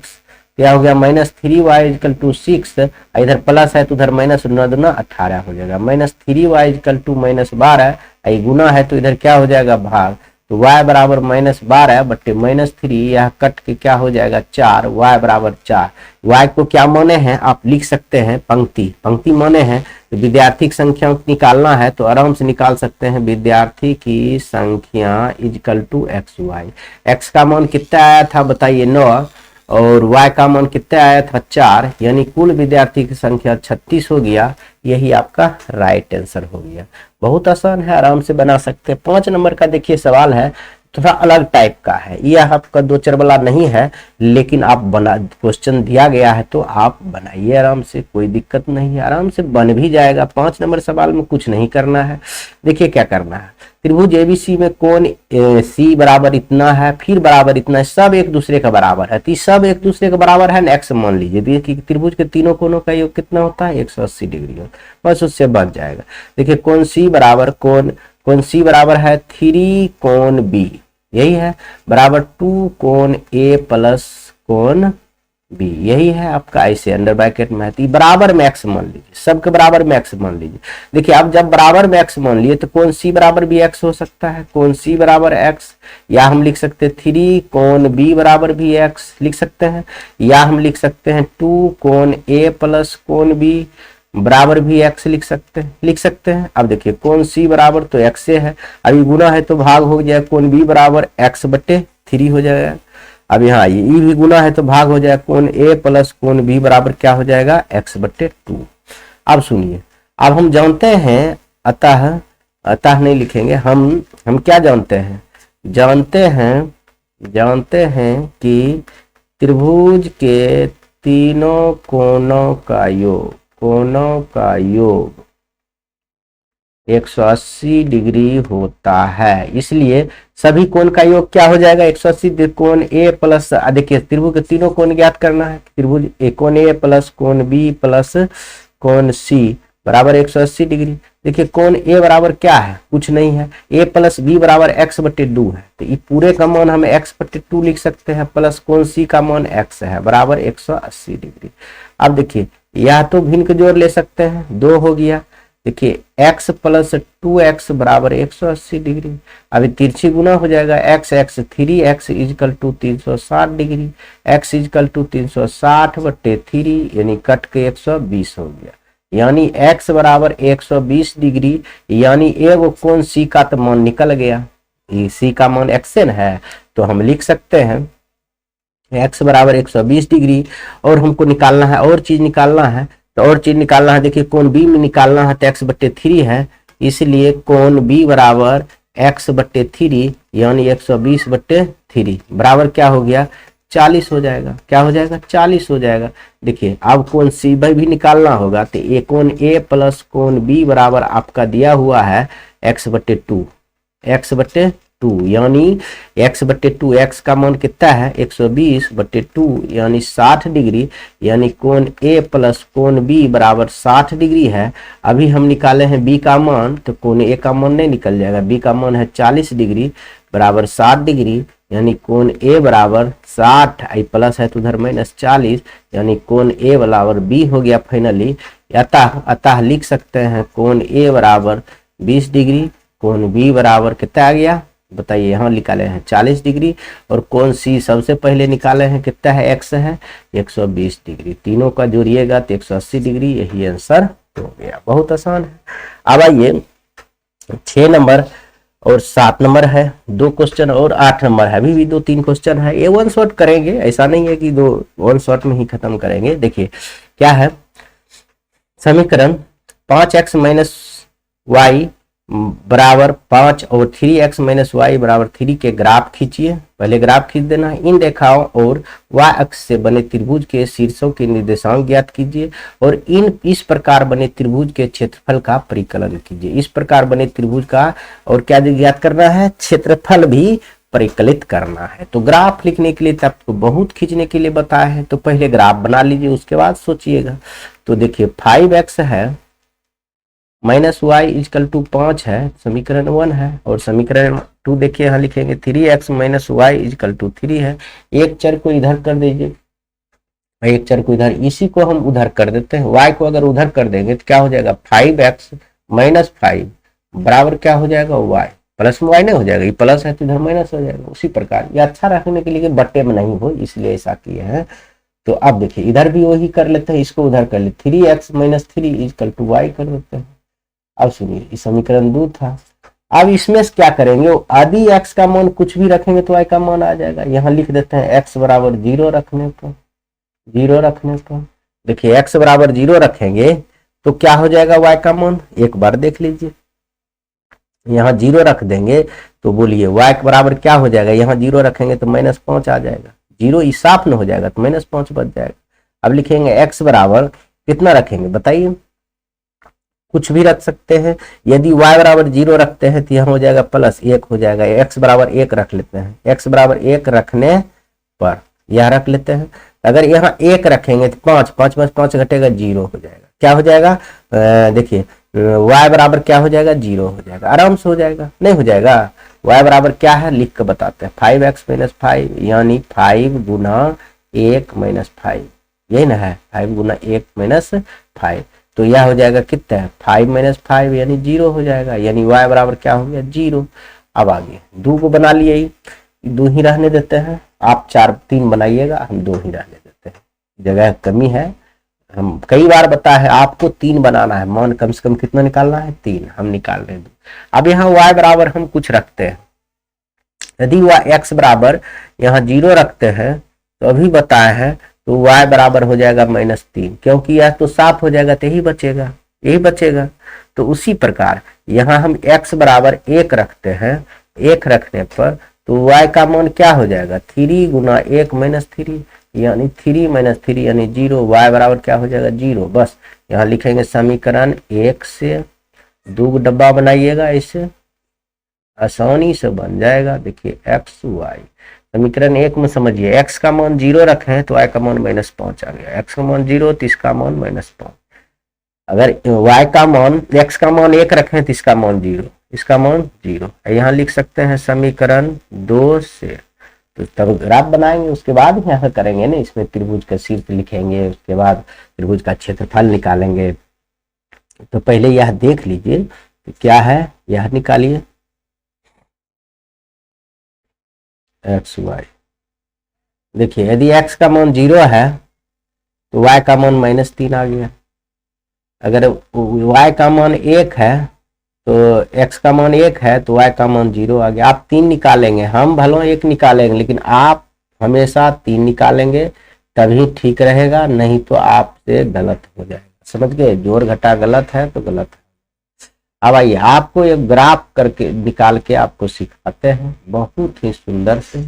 क्या हो गया माइनस 3y इजिकल टू 6, इधर प्लस है तो उधर माइनस 9 दूना 18 हो जाएगा, minus 3y equal to minus 12, गुना है तो इधर क्या हो जाएगा भाग, तो y बराबर माइनस 12 बट्टे माइनस 3, यह कट के क्या हो जाएगा 4, y बराबर 4। y को क्या माने हैं आप लिख सकते हैं पंक्ति माने हैं, तो विद्यार्थी की संख्या निकालना है तो आराम से निकाल सकते हैं, विद्यार्थी की संख्या equal to X Y. X का मान कितना आया था बताइए 9 और y का मान कितना आया था 4, यानी कुल विद्यार्थी की संख्या 36 हो गया, यही आपका राइट आंसर हो गया। बहुत आसान है, आराम से बना सकते हैं। 5 नंबर का देखिए सवाल है, थोड़ा अलग टाइप का है, यह आपका 2 चार वाला नहीं है, लेकिन आप बना, क्वेश्चन दिया गया है तो आप बनाइए आराम से, कोई दिक्कत नहीं है, आराम से बन भी जाएगा। 5 नंबर सवाल में कुछ नहीं करना है। देखिए क्या करना है, त्रिभुज एबीसी में कोण सी बराबर इतना है, फिर बराबर इतना है, सब एक दूसरे का बराबर है, तो सब एक दूसरे का बराबर है, एक्स मान लीजिए। देखिए त्रिभुज के तीनों कोणों का योग कितना होता है, 180 डिग्री, बस उससे बन जाएगा। देखिए कोण सी बराबर कोण सी बराबर है 3 कोण बी, यही है, बराबर 2 कोण ए प्लस कोण बी, यही है आपका। ऐसे अंडर ब्रैकेट में है, बराबर में एक्स मान लीजिए, सबके बराबर में एक्स मान लीजिए। देखिए अब जब बराबर में एक्स मान लिए तो कोण सी बराबर भी एक्स हो सकता है, कोण सी बराबर एक्स, या हम लिख सकते हैं 3 कोण बी बराबर भी एक्स लिख सकते हैं, या हम लिख सकते हैं 2 कोण ए प्लस कोण बी बराबर भी एक्स लिख सकते हैं। अब देखिए कोण सी बराबर तो एक्स से है, अभी गुना है तो भाग हो जाए, कोण बी बराबर एक्स बटे 3 हो जाएगा। अब यहाँ ये ई भी गुना है तो भाग हो जाएगा, कोण ए प्लस कोण बी बराबर क्या हो जाएगा, एक्स बटे 2। अब सुनिए, अब हम जानते हैं, अतः नहीं लिखेंगे, हम क्या जानते हैं, जानते हैं कि त्रिभुज के तीनों कोणों का योग 180 डिग्री होता है, इसलिए सभी कोण का योग क्या हो जाएगा, 180। कोण ए प्लस, देखिए त्रिभुज के तीनों कोण ज्ञात करना है, त्रिभुज कोण ए प्लस कोण बी प्लस कोण सी बराबर 180 डिग्री। देखिए कोण ए बराबर क्या है, कुछ नहीं है, ए प्लस बी बराबर एक्स बटे 2 है, तो ये पूरे का मान हमें एक्स बटे 2 लिख सकते हैं, प्लस कोण सी का मान एक्स है बराबर 180 डिग्री। अब देखिए यह तो भिन्न के जोड़ ले सकते हैं, 2 हो गया। देखिए x प्लस 2x बराबर 180 डिग्री, अभी तिरछी गुना हो जाएगा, x 3x equal to 360 degree, x equal to 360 बटे 3 यानी कट के 120 हो गया, यानी x बराबर 120 डिग्री, यानी एगो कोण सी का तो मान निकल गया, सी का मान xn है, तो हम लिख सकते हैं x बराबर 120 डिग्री। और हमको निकालना है, और चीज निकालना है, तो और चीज निकालना है, देखिए कोण बी में निकालना है तो x बटे 3 है, इसलिए कोण बी बराबर x बटे 3 यानी 120 बटे 3 बराबर क्या हो गया, 40 हो जाएगा। क्या हो जाएगा, 40 हो जाएगा। देखिए अब कोण सी भी निकालना होगा, तो ये कोण ए प्लस कोण बी बराबर आपका दिया हुआ है x बटे 2, x बटे 2 यानी x बटे 2, x का मान कितना है 120 बटे 2 यानी 60 डिग्री, यानी कोण a प्लस कोण b बराबर 60 डिग्री है। अभी हम निकाले हैं b का मान, तो कोण a का मान नहीं निकल जाएगा, b का मान है 40 डिग्री बराबर 60 डिग्री, यानी कोण a बराबर 60, आई प्लस है तो उधर माइनस 40, यानी कोण a बराबर b हो गया फाइनली। अतः लिख सकते हैं कोण a बराबर 20 डिग्री, कोण b बराबर कितना आ गया बताइए, यहाँ निकाले हैं 40 डिग्री, और कोण सी सबसे पहले निकाले हैं कितना है, x है 120 डिग्री, तीनों का जोड़िएगा तो 180 डिग्री, यही आंसर हो गया। बहुत आसान है। अब आइए 6 नंबर और 7 नंबर है, 2 क्वेश्चन, और 8 नंबर है, अभी भी 2-3 क्वेश्चन है, ये 1 शॉट करेंगे, ऐसा नहीं है कि 2 1 शॉट में ही खत्म करेंगे। देखिए क्या है, समीकरण 5x माइनस वाई बराबर 5 और 3x माइनस वाई बराबर 3 के ग्राफ खींचिए। पहले ग्राफ खींच देना है। इन रेखाओं और y अक्ष से बने त्रिभुज के शीर्षों के निर्देशांक ज्ञात कीजिए और इस प्रकार बने त्रिभुज के क्षेत्रफल का परिकलन कीजिए। इस प्रकार बने त्रिभुज का और क्या ज्ञात करना है, क्षेत्रफल भी परिकलित करना है। तो ग्राफ लिखने के लिए तो आपको बहुत खींचने के लिए बताया है, तो पहले ग्राफ बना लीजिए, उसके बाद सोचिएगा। तो देखिए 5x है माइनस वाई इजकल टू 5 है, समीकरण 1 है, और समीकरण 2 देखिए यहाँ लिखेंगे 3x minus Y equal to 3 है। एक चर को इधर कर दीजिए, एक चर को इधर, इसी को हम उधर कर देते हैं। y को अगर उधर कर देंगे तो क्या हो जाएगा, 5x माइनस 5 बराबर क्या हो जाएगा, y प्लस में y नहीं हो जाएगा, ये प्लस है तो इधर माइनस हो जाएगा। उसी प्रकार ये अच्छा रखने के लिए बट्टे में नहीं हो, इसलिए ऐसा किए हैं। तो अब देखिए इधर भी वही कर लेते हैं, इसको उधर कर ले, 3x minus 3 is equal to y कर देते हैं। अब सुनिए, इस समीकरण 2 था। अब इसमें से क्या करेंगे, आदि x का मान कुछ भी रखेंगे तो y का मान आ जाएगा। यहाँ लिख देते हैं x बराबर 0 रखने पर, 0 रखने पर देखिए x बराबर 0 रखेंगे तो क्या हो जाएगा y का मान, एक बार देख लीजिए, यहाँ 0 रख देंगे तो बोलिए y के बराबर क्या हो जाएगा, यहाँ 0 रखेंगे तो -5 आ जाएगा, 0 ही साफ न हो जाएगा तो -5 बच जाएगा। अब लिखेंगे x बराबर कितना रखेंगे बताइए, कुछ भी रख सकते हैं, यदि y बराबर 0 रखते हैं तो यहाँ हो जाएगा +1 हो जाएगा, x बराबर 1 रख लेते हैं, x बराबर 1 रखने पर यह रख लेते हैं, अगर यहाँ 1 रखेंगे तो 5 5 में 5 घटेगा 0 हो जाएगा, क्या हो जाएगा देखिए y बराबर क्या हो जाएगा 0 हो जाएगा, आराम से हो जाएगा, नहीं हो जाएगा, y बराबर क्या है लिख के बताते हैं 5x - 5 यानी 5 गुना 1 - 5, यही ना है 5 गुना 1 - 5, तो यह हो जाएगा कितना है 5 - 5 यानी 0 हो जाएगा, यानी y बराबर क्या हो गया 0। अब आगे 2 को बना लिए, 2 ही रहने देते हैं, आप 4 3 बनाइएगा, हम 2 ही रहने देते हैं, जगह कमी है, हम कई बार बताया है आपको 3 बनाना है, मान कम से कम कितना निकालना है 3, हम निकाल रहे हैं 2। अब यहाँ y बराबर हम कुछ रखते हैं, यदि x बराबर यहाँ 0 रखते हैं तो अभी बताया है तो y बराबर हो जाएगा -3, क्योंकि यह तो साफ हो जाएगा तो यही बचेगा। तो उसी प्रकार यहाँ हम x बराबर 1 रखते हैं, 1 रखने पर तो y का मान क्या हो जाएगा 3 गुना 1 - 3 यानी 3 - 3 यानी 0, y बराबर क्या हो जाएगा 0। बस यहाँ लिखेंगे समीकरण 1 से 2 डब्बा बनाइएगा, इससे आसानी से बन जाएगा। देखिए x y समीकरण 1 में समझिए, x का मान 0 रखें तो y का मान -5 आ गया, x का मान 0 तो इसका मान -5, अगर y का मान x का मान 1 रखें तो इसका मान 0, इसका मान 0, यहाँ लिख सकते हैं समीकरण 2 से, तो तब ग्राफ बनाएंगे उसके बाद यहाँ करेंगे ना, इसमें त्रिभुज का शीर्ष लिखेंगे, उसके बाद त्रिभुज का क्षेत्रफल निकालेंगे। तो पहले यह देख लीजिए तो क्या है, यह निकालिए x y, देखिए यदि x का मान 0 है तो y का मान -3 आ गया, अगर y का मान 1 है तो x का मान 1 है तो y का मान 0 आ गया। आप 3 निकालेंगे, हम भले 1 निकालेंगे, लेकिन आप हमेशा 3 निकालेंगे तभी ठीक रहेगा, नहीं तो आपसे गलत हो जाएगा, समझ गए, जोड़ घटा गलत है तो गलत है। अब आइए आपको एक ग्राफ करके निकाल के आपको सिखाते हैं बहुत ही सुंदर से।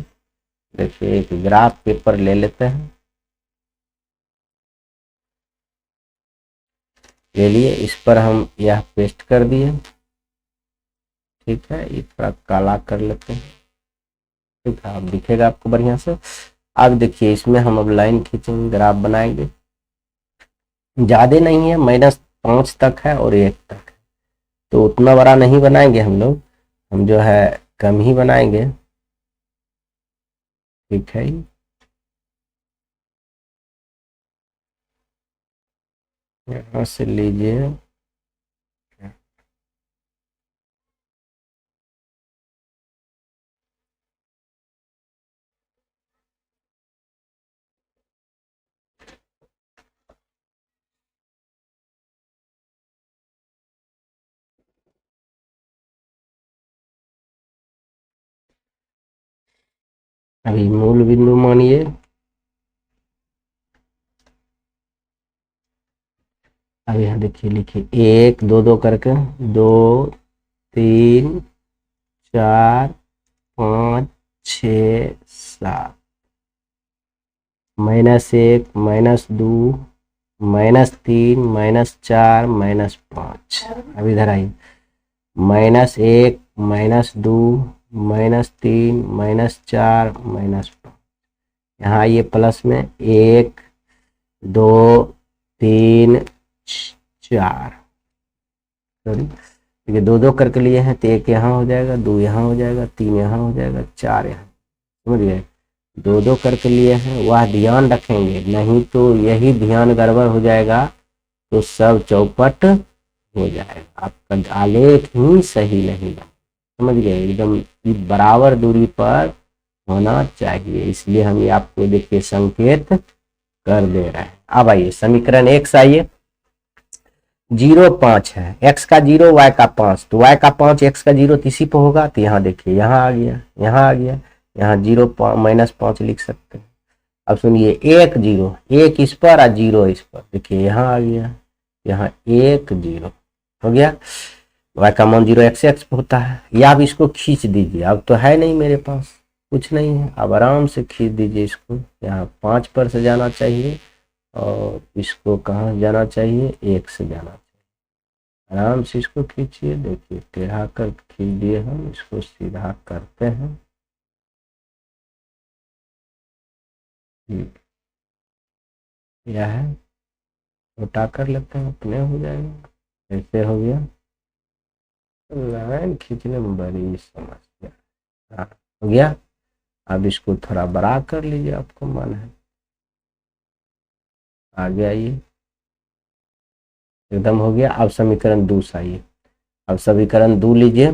देखिए एक ग्राफ पेपर ले लेते हैं, ले लिए, इस पर हम यह पेस्ट कर दिए, ठीक है, ये थोड़ा काला कर लेते हैं, ठीक है, अब दिखेगा आपको बढ़िया से। अब देखिए इसमें हम अब लाइन खींचेंगे, ग्राफ बनाएंगे, ज्यादा नहीं है, -5 तक है और 1 तक है, तो उतना बड़ा नहीं बनाएंगे हम लोग, हम जो है कम ही बनाएंगे, ठीक है। यहाँ से लीजिए, अभी मूल बिंदु मानिए, अब यहाँ देखिए लिखिए 1 2 2 करके 2 3 4 5 6 7, -1 -2 -3 -4 -5, अब इधर आइए, -1 -2 -3 -4 -5, यहाँ आइए प्लस में 1 2 3 4, सॉरी देखिए 2 2 करके लिए हैं तो 1 यहाँ हो जाएगा, 2 यहाँ हो जाएगा, 3 यहाँ हो जाएगा, 4 यहाँ, समझ गए, 2 2 करके लिए हैं, वह ध्यान रखेंगे, नहीं तो यही ध्यान गड़बड़ हो जाएगा तो सब चौपट हो जाएगा, आपका आलेख ही सही नहीं है, समझ गए, एकदम बराबर दूरी पर होना चाहिए, इसलिए हम ये आपको देखिए संकेत कर दे रहे हैं। अब आइए समीकरण 1 से आइए, 0 5 है, x का 0 y का 5, तो y का 5 x का 0 इसी पे होगा, तो यहाँ देखिए यहाँ आ गया, यहाँ आ गया, यहाँ 0 -5 लिख सकते हैं। अब सुनिए 1 0, 1 इस पर और 0 इस पर, देखिए यहाँ आ गया, यहाँ 1 0 हो गया। y का मान 0 x होता है। या आप इसको खींच दीजिए, अब तो है नहीं मेरे पास, कुछ नहीं है, अब आराम से खींच दीजिए इसको। यहाँ 5 पर से जाना चाहिए और इसको कहाँ जाना चाहिए, 1 से जाना चाहिए। आराम से इसको खींचिए, देखिए टेढ़ा कर खींच दिए हम, इसको सीधा करते हैं। यह है, उठा कर लेते हैं, अपने हो जाएगा। ऐसे हो गया। लाइन खींचने में बड़ी समस्या। हाँ, हो गया। अब इसको थोड़ा बड़ा कर लीजिए, आपको मन है। आगे आइए, एकदम हो गया। अब समीकरण 2 से आइए। अब समीकरण 2 लीजिए,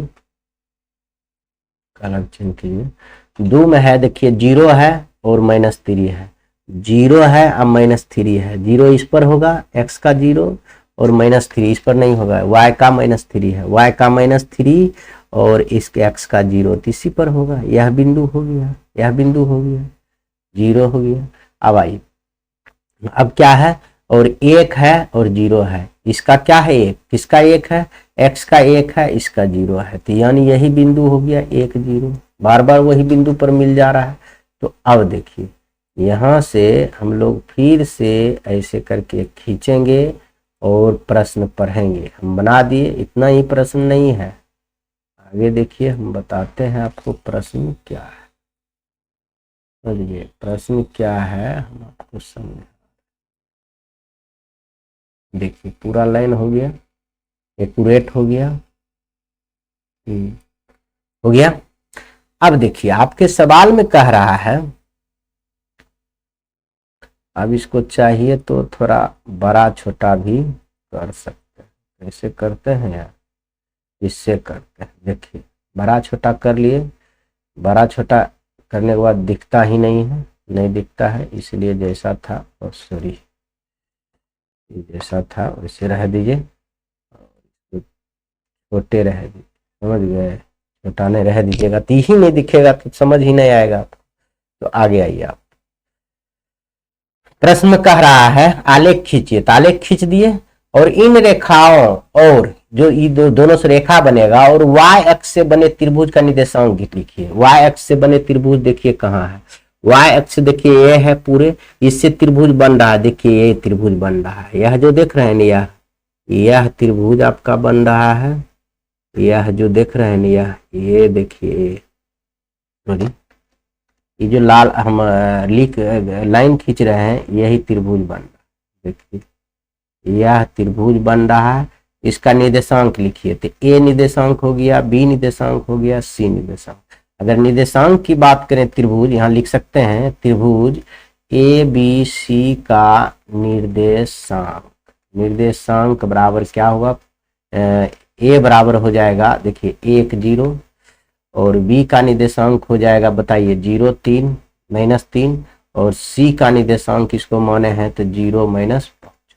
कलर चेंज कीजिए। 2 में है, देखिए 0 है और -3 है। 0 है अब -3 है। 0 इस पर होगा, x का 0, और -3 इस पर नहीं होगा, y का -3 है। y का -3 और इसके x का 0 तो इसी पर होगा। यह बिंदु हो गया, यह बिंदु हो गया, 0 हो गया। अब आइए, अब क्या है, और 1 है और 0 है। इसका क्या है, 1, किसका 1 है, x का 1 है, इसका 0 है। तो यानी यही बिंदु हो गया 1 0, बार बार वही बिंदु पर मिल जा रहा है। तो अब देखिए यहाँ से हम लोग फिर से ऐसे करके खींचेंगे और प्रश्न पढ़ेंगे। हम बना दिए, इतना ही प्रश्न नहीं है। आगे देखिए, हम बताते हैं आपको प्रश्न क्या है। समझिए प्रश्न क्या है, हम आपको समझ। देखिए पूरा लाइन हो गया, एक्यूरेट हो गया, हो गया। अब देखिए आपके सवाल में कह रहा है, अब इसको चाहिए तो थोड़ा बड़ा छोटा भी कर सकते हैं। कैसे करते हैं यार, इससे करते हैं। देखिए बड़ा छोटा कर लिए, बड़ा छोटा करने के बाद दिखता ही नहीं है, नहीं दिखता है, इसलिए जैसा था, और सॉरी जैसा था वैसे रह दीजिए, छोटे रह दीजिए। समझ गए, छोटा नहीं रह दीजिएगा तो ही नहीं दिखेगा, तो समझ ही नहीं आएगा आपको। तो आगे आइए आप, प्रश्न में कह रहा है आलेख खींचिए। तो आलेख खींच दिए, और इन रेखाओं और जो ये दोनों से रेखा बनेगा, और y अक्ष से बने त्रिभुज का निर्देशांक लिखिए। y अक्ष से बने त्रिभुज देखिए कहाँ है, y अक्ष देखिए ये है पूरे, इससे त्रिभुज बन रहा है। देखिए ये त्रिभुज बन रहा है, यह जो देख रहे हैं ना, यह त्रिभुज आपका बन रहा है। यह जो देख रहे हैं ना, ये देखिए, ये जो लाल हम लाइन खींच रहे हैं, यही त्रिभुज बन रहा है। देखिए यह त्रिभुज बन रहा है। इसका निर्देशांक लिखिए। तो ए निर्देशांक हो गया, बी निर्देशांक हो गया, सी निर्देशांक। अगर निर्देशांक की बात करें त्रिभुज, यहाँ लिख सकते हैं त्रिभुज ए बी सी का निर्देशांक, निर्देशांक बराबर क्या होगा, ए बराबर हो जाएगा, देखिए 1 0, और बी का निर्देशांक हो जाएगा, बताइए 0 3 -3, और सी का निर्देशांक इसको माने हैं तो 0 -5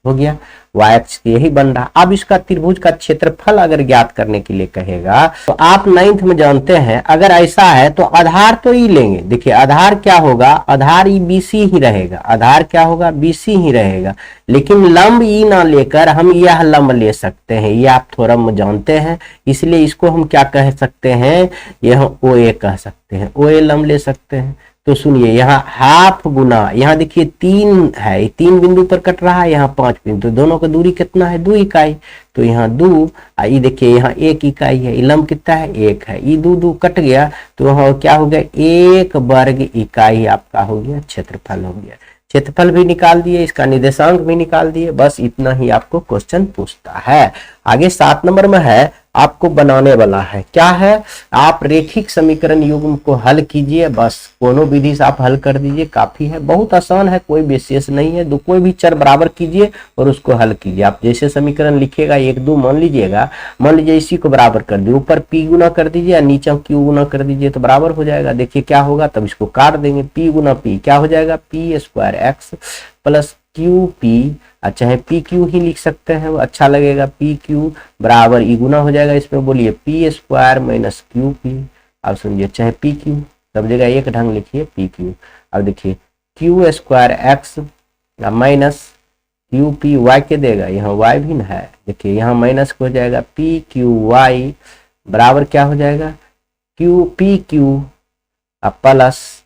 हो गया। वाई अक्ष यही बन रहा। अब इसका त्रिभुज का क्षेत्रफल अगर ज्ञात करने के लिए कहेगा, तो आप 9th में जानते हैं, अगर ऐसा है तो आधार तो ई लेंगे। देखिए आधार क्या होगा, आधार ई BC ही रहेगा, आधार क्या होगा, BC ही रहेगा। लेकिन लंब ई ना लेकर हम यह लंब ले सकते हैं, ये आप थ्योरम में जानते हैं, इसलिए इसको हम क्या कह सकते हैं, यह OA कह सकते हैं, OA लंब ले सकते हैं। तो सुनिए, यहाँ हाफ गुना, यहाँ देखिए 3 है, 3 बिंदु पर कट रहा है, यहाँ 5 बिंदु, तो दोनों का दूरी कितना है, 2 इकाई। तो यहाँ 2, ये देखिए यहाँ 1 इकाई है, लंब कितना है, 1 है। ये 2 2 कट गया, तो यहाँ क्या हो गया, 1 वर्ग इकाई आपका हो गया, क्षेत्रफल हो गया। क्षेत्रफल भी निकाल दिए, इसका निर्देशांक भी निकाल दिए। बस इतना ही आपको क्वेश्चन पूछता है। आगे 7 नंबर में है, आपको बनाने वाला है, क्या है, आप रेखिक समीकरण युग्म को हल कीजिए। बस कोनो विधि से आप हल कर दीजिए, काफी है, बहुत आसान है, कोई विशेष नहीं है। कोई भी चर बराबर कीजिए और उसको हल कीजिए। आप जैसे समीकरण लिखिएगा 1 2 मान लीजिएगा, मान लीजिए इसी को बराबर कर दिए, ऊपर p गुना कर दीजिए और नीचे q गुना कर दीजिए, तो बराबर हो जाएगा। देखिए क्या होगा, तब इसको काट देंगे, p गुना p क्या हो जाएगा, p² x प्लस QP, अच्छा है PQ ही लिख सकते हैं, वो अच्छा लगेगा। PQ बराबर ई गुना हो जाएगा, इसमें बोलिए p² माइनस QP। अब समझिए, चाहे PQ सब जगह एक ढंग लिखिए PQ। अब देखिए Q² x minus Q P Y के देगा, यहाँ वाई भी ना है, देखिए यहाँ माइनस हो जाएगा पी क्यू वाई बराबर क्या हो जाएगा Q P Q plus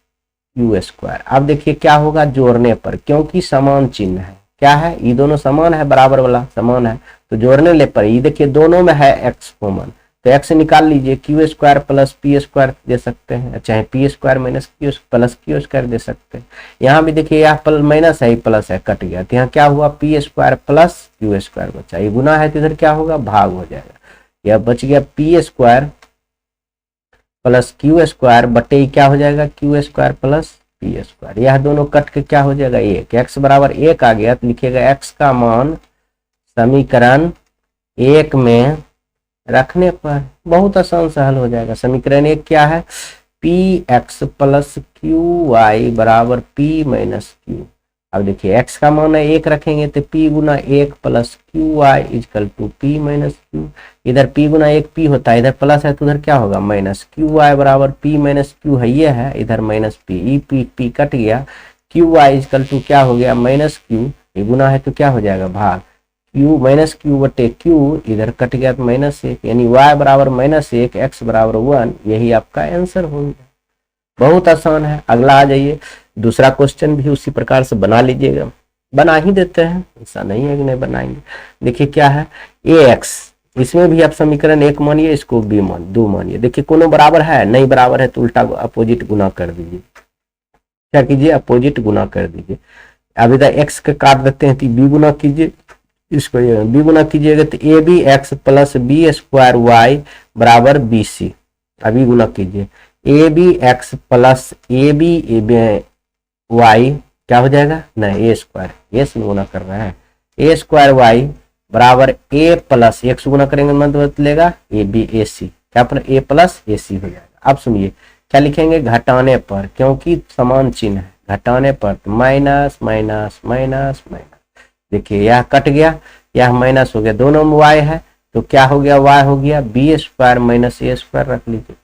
Q square. अब देखिए क्या होगा जोड़ने पर, क्योंकि समान चिन्ह है, क्या है ये दोनों समान है, बराबर वाला समान है, तो जोड़ने पर ये देखिए दोनों में है एक्स कॉमन, तो एक्स निकाल लीजिए, Q square plus P square दे सकते हैं, चाहे P square minus Q plus Q square दे सकते हैं। यहाँ भी देखिए यहाँ माइनस है, प्लस है, कट गया, तो यहाँ क्या हुआ P square plus Q square बचा, ये गुना है तो इधर क्या होगा भाग हो जाएगा, यह बच गया P square plus Q square बटे क्या हो जाएगा Q square plus P square, यह दोनों कट के क्या हो जाएगा एक, एक्स बराबर एक आ गया तो लिखिएगा एक्स का मान समीकरण एक में रखने पर बहुत आसान से हल हो जाएगा। समीकरण एक क्या है P X plus Q Y बराबर पी माइनस क्यू। अब देखिए एक्स का मान है एक रखेंगे तो पी गुना एक plus Q Y equal to P minus Q, इधर पी गुना एक पी होता है, इधर प्लस है तो उधर क्या होगा माइनस, क्यू वाई बराबर पी माइनस क्यू है, ये है इधर minus P, E P P cut गया, क्यू वाई इजकल टू क्या हो गया माइनस क्यू, ये गुना है तो क्या हो जाएगा भाग, क्यू माइनस क्यू बटे क्यू इधर कट गया तो माइनस एक, यानी वाई बराबर माइनस एक एक्स बराबर 1, यही आपका आंसर हो गया। बहुत आसान है। अगला आ जाइए, दूसरा क्वेश्चन भी उसी प्रकार से बना लीजिएगा, बना ही देते हैं, ऐसा नहीं है कि नहीं बनाएंगे। देखिए क्या है ए एक्स, इसमें भी आप समीकरण एक मानिए, इसको बी मान दो मानिए, देखिए कोनो बराबर है नहीं, बराबर है तो उल्टा अपोजिट गुना कर दीजिए, क्या कीजिए अपोजिट गुना कर दीजिए। अब इधर एक्स के काट देते हैं तो बी गुना कीजिए, इसको बी गुना कीजिएगा तो A B X plus B square Y बराबर बी सी, अभी गुना कीजिए A B X plus A B Y क्या हो जाएगा ना ए स्क्वायर, ए से गुना कर रहा है, ए स्क्वायर वाई बराबर ए प्लस एक्स गुना करेंगे मतलब बदलेगा ए बी ए सी, क्या पर ए प्लस ए सी हो जाएगा। अब सुनिए क्या लिखेंगे घटाने पर, क्योंकि समान चिन्ह है, घटाने पर माइनस माइनस माइनस माइनस, देखिए यह कट गया, यह माइनस हो गया, दोनों में y है तो क्या हो गया y हो गया बी स्क्वायर माइनस ए स्क्वायर रख लीजिए।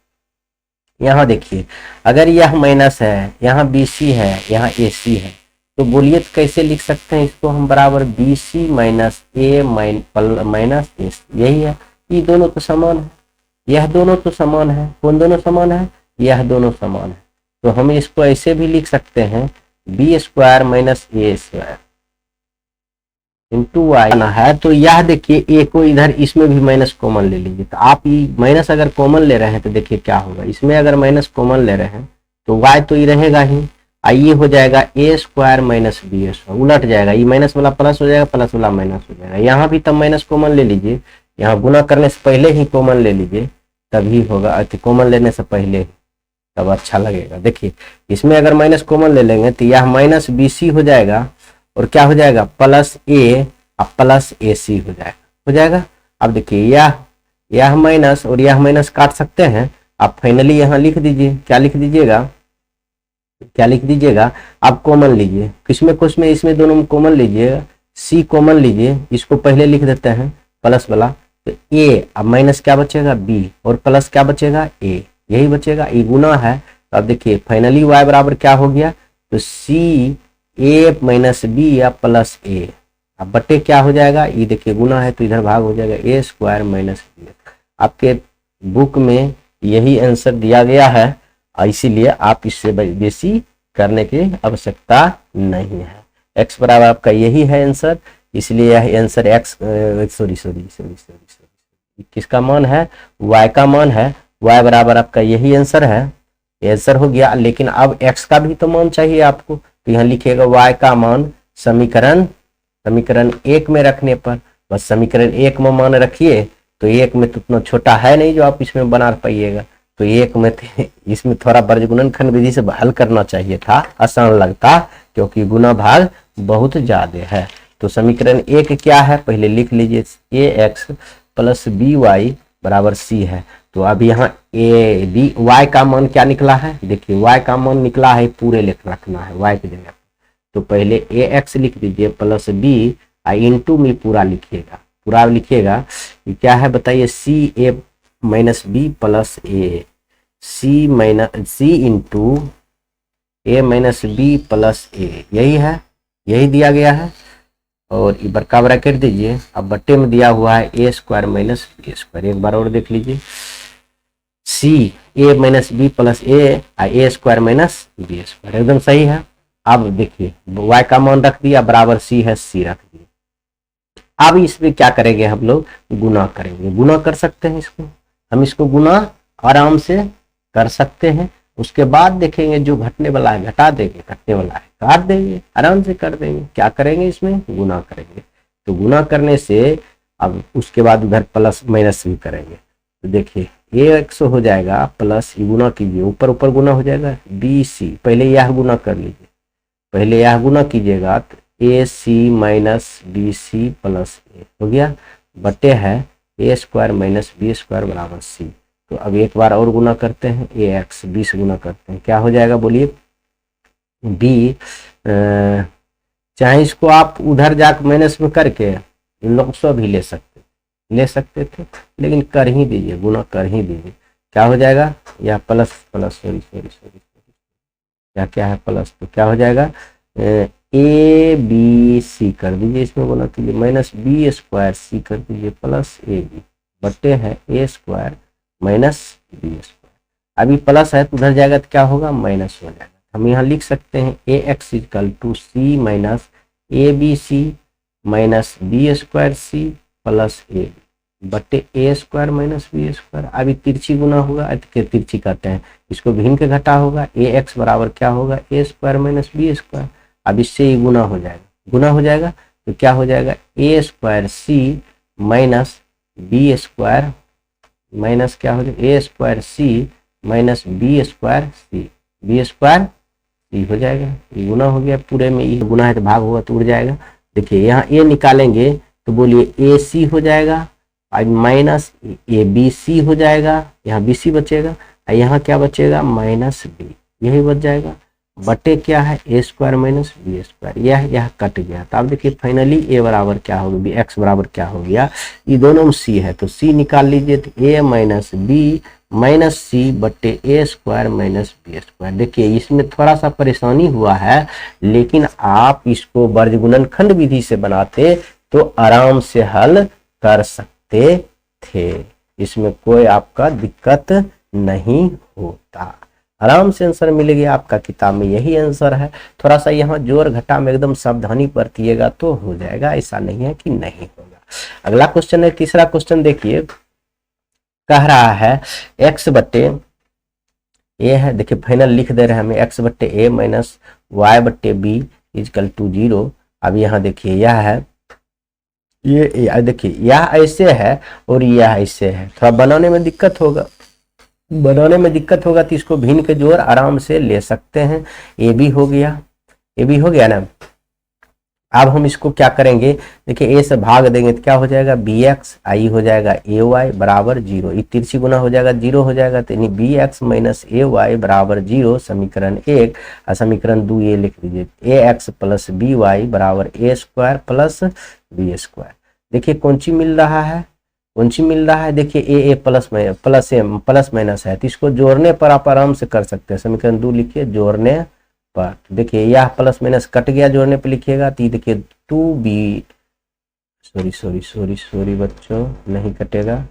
यहाँ देखिए अगर यह माइनस है, यहाँ बी सी है, यहाँ ए सी है, तो बोलिए तो कैसे लिख सकते हैं इसको हम बराबर बी सी माइनस ए माइनस ए, यही है, ये दोनों तो समान है, यह दोनों तो समान है, कौन दोनों समान है, यह दोनों समान है, तो हम इसको ऐसे भी लिख सकते हैं बी स्क्वायर माइनस ए स्क्वायर इंटू वाई है। तो यह देखिए ए को इधर इसमें भी माइनस कॉमन ले लीजिए, तो आप ये माइनस अगर कॉमन ले रहे हैं तो देखिए क्या होगा, इसमें अगर माइनस कॉमन ले रहे हैं तो वाई तो ये रहेगा ही, ये हो जाएगा ए स्क्वायर माइनस बी स्क्वायर, उलट जाएगा, ये माइनस वाला प्लस हो जाएगा, प्लस वाला माइनस हो जाएगा, यहाँ भी तब माइनस कॉमन ले लीजिए, यहाँ गुना करने से पहले ही कॉमन ले लीजिए तभी होगा, कॉमन लेने से पहले ही तब अच्छा लगेगा। देखिए इसमें अगर माइनस कॉमन ले लेंगे तो यह माइनस बी सी हो जाएगा और क्या हो जाएगा प्लस ए प्लस ए सी हो जाएगा। अब देखिए यह माइनस और यह माइनस काट सकते हैं, आप फाइनली यहाँ लिख दीजिए, क्या लिख दीजिएगा आप कॉमन लीजिए, किसमें कुछ में इसमें दोनों में कॉमन लीजिएगा, सी कॉमन लीजिए, इसको पहले लिख देते हैं प्लस वाला, तो ए अब माइनस क्या बचेगा बी और प्लस क्या बचेगा ए, यही बचेगा, ये गुना है। तो अब देखिए फाइनली y बराबर क्या हो गया, तो सी ए माइनस बी या प्लस ए, अब बटे क्या हो जाएगा, ये देखिए गुना है तो इधर भाग हो जाएगा ए स्क्वायर माइनस बी। आपके बुक में यही आंसर दिया गया है, इसीलिए आप इससे बेसी करने की आवश्यकता नहीं है, x बराबर आपका यही है आंसर, इसलिए यह आंसर x सॉरी किसका मान है y का मान है, y बराबर आपका यही आंसर है, आंसर हो गया। लेकिन अब x का भी तो मान चाहिए आपको, तो यहाँ लिखिएगा y का मान समीकरण एक में रखने पर, बस समीकरण एक में मान रखिए, तो एक में तो उतना छोटा है नहीं जो आप इसमें बना पाइएगा, तो एक में इसमें थोड़ा वर्गगुणनखंड विधि से हल करना चाहिए था, आसान लगता, क्योंकि गुना भाग बहुत ज्यादा है। तो समीकरण एक क्या है पहले लिख लीजिए, ए एक्स प्लस बी वाई बराबर सी है। तो अब यहाँ ए बी वाई का मान क्या निकला है, देखिए वाई का मान निकला है, पूरे लिख रखना है वाई की जगह, तो पहले ए एक्स लिख दीजिए प्लस बी इंटू में पूरा लिखिएगा, क्या है बताइए, सी ए माइनस बी प्लस ए, सी इंटू ए माइनस बी प्लस ए, यही है, यही दिया गया है। और ये बड़का ब्रैकेट दीजिए। अब बट्टे में दिया हुआ है a square minus b square, एक बार और देख लीजिए, सी ए माइनस बी प्लस ए स्क्वायर माइनस बी स्क्वायर, एकदम सही है। अब देखिए y का मान रख दिया बराबर सी है, सी रख दिया। अब इसमें क्या करेंगे हम लोग, गुना करेंगे, गुना कर सकते हैं इसको, हम इसको गुना आराम से कर सकते हैं। उसके बाद देखेंगे जो घटने वाला है घटा देंगे, घटने वाला है काट देंगे, आराम से कर देंगे। क्या करेंगे, इसमें गुना करेंगे। तो गुना करने से अब उसके बाद उधर प्लस माइनस भी करेंगे। तो देखिए ए एक्स हो जाएगा प्लस, गुना कीजिए, ऊपर ऊपर गुना हो जाएगा बी सी, पहले यह गुना कर लीजिए, पहले यह गुना कीजिएगा तो ए सी माइनस बी सी प्लस ए हो गया, बटे है a square minus b square बराबर सी। तो अब एक बार और गुना करते हैं, ए एक्स बी से गुना करते हैं, क्या हो जाएगा बोलिए, बी, चाहे इसको आप उधर जाकर माइनस में करके इन लोग से भी ले सकते थे, लेकिन कर ही दीजिए, गुना कर ही दीजिए। क्या हो जाएगा, यह प्लस प्लस सॉरी क्या है प्लस, तो क्या हो जाएगा ए बी सी कर दीजिए, इसमें गुना कीजिए, माइनस बी स्क्वायर सी कर दीजिए प्लस ए बी, बटे है a square minus b square. अभी प्लस है तो उधर जाएगा तो क्या होगा, माइनस हो जाएगा। हम यहाँ लिख सकते हैं a x equal to c minus a b c minus b square c plus a बटे a square minus b square. अभी तिरछी गुना होगा, तिरछी कहते हैं, इसको भिन्न के घटा होगा, ए एक्स बराबर क्या होगा, ए स्क्वायर माइनस बी स्क्वायर। अब इससे ही गुना हो जाएगा, गुना हो जाएगा तो क्या हो जाएगा, ए स्क्वायर सी माइनस बी स्क्वायर माइनस क्या हो जाएगा, ए स्क्वायर सी माइनस बी स्क्वायर सी, बी स्क्वायर सी हो जाएगा। ये गुना हो गया, पूरे में ये गुना है तो भाग होगा तो उड़ जाएगा। देखिए यहाँ ए निकालेंगे तो बोलिए ए सी हो जाएगा, माइनस ए बी सी हो जाएगा, यहाँ बी सी बचेगा, यहाँ क्या बचेगा माइनस बी, यही बच जाएगा, बटे क्या है a square minus b square, यह कट गया। तो अब देखिए फाइनली ए बराबर क्या हो गया, बी एक्स बराबर क्या हो गया, ये दोनों में सी है तो सी निकाल लीजिए, तो ए माइनस बी माइनस सी बटे a square minus b square. देखिए इसमें थोड़ा सा परेशानी हुआ है, लेकिन आप इसको वर्ग गुणनखंड विधि से बनाते तो आराम से हल कर सकते थे, इसमें कोई आपका दिक्कत नहीं होता, आराम से आंसर मिलेगा आपका, किताब में यही आंसर है। थोड़ा सा यहाँ जोड़ घटा में एकदम सावधानी बरतिएगा तो हो जाएगा, ऐसा नहीं है कि नहीं होगा। अगला क्वेश्चन है, तीसरा क्वेश्चन देखिए, कह रहा है एक्स बट्टे ए है, देखिए फाइनल लिख दे रहे हैं हमें, एक्स बट्टे ए माइनस वाई बट्टे बी इजकल टू 0। अब यहाँ देखिए यह है, ये देखिए यह ऐसे है और यह ऐसे है, थोड़ा बनाने में दिक्कत होगा, तो इसको भिन्न के जोड़ आराम से ले सकते हैं। ए भी हो गया, ए भी हो गया ना। अब हम इसको क्या करेंगे, देखिए ए से भाग देंगे तो क्या हो जाएगा, बी एक्स, आई हो जाएगा ए वाई बराबर 0, ये तिरछी गुना हो जाएगा 0 हो जाएगा, तो यानी बी एक्स माइनस ए वाई बराबर 0 समीकरण 1, और समीकरण 2 ये लिख दीजिए, ए एक्स प्लस बी वाई बराबर ए स्क्वायर प्लस बी स्क्वायर। देखिए कौन सी मिल रहा है, देखिए ए प्लस माइनस है, तो इसको जोड़ने पर आप आराम से कर सकते हैं, समीकरण 2 लिखिए जोड़ने पर, देखिए यह प्लस माइनस कट गया, जोड़ने पर लिखिएगा तो देखिए 2b, सॉरी बच्चों नहीं कटेगा,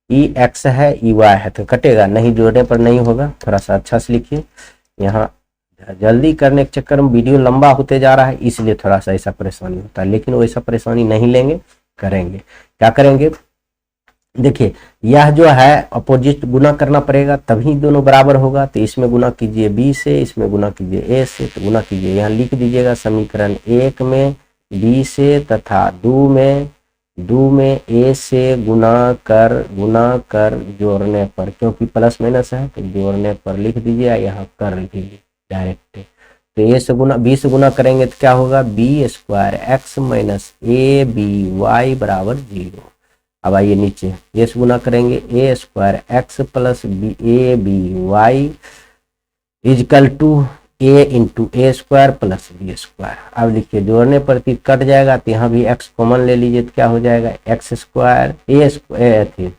ई एक्स है ई वाई है तो कटेगा नहीं, जोड़ने पर नहीं होगा, थोड़ा सा अच्छा से लिखिए। यहाँ जल्दी करने के चक्कर में वीडियो लंबा होते जा रहा है, इसलिए थोड़ा सा ऐसा परेशानी होता है, लेकिन वैसा परेशानी नहीं लेंगे, करेंगे क्या करेंगे, देखिए यह जो है अपोजिट गुना करना पड़ेगा तभी दोनों बराबर होगा, तो इसमें गुना कीजिए बी से, इसमें गुना कीजिए ए से, तो गुना कीजिए, यहाँ लिख दीजिएगा समीकरण 1 में बी से तथा 2 में ए से गुना कर जोड़ने पर, क्योंकि प्लस माइनस है तो जोड़ने पर लिख दीजिए, यहाँ कर लीजिए डायरेक्ट। तो ए से गुना बी से गुना करेंगे तो क्या होगा, b square x minus a B y बराबर 0। अब आइए नीचे ए से गुना करेंगे, a square x plus b a B y equal to a into a square plus B square. अब देखिए जोड़ने पर तीर कट जाएगा, तो यहाँ भी एक्स कॉमन ले लीजिए तो क्या हो जाएगा, एक्स स्क्वायर ए स्क्वायर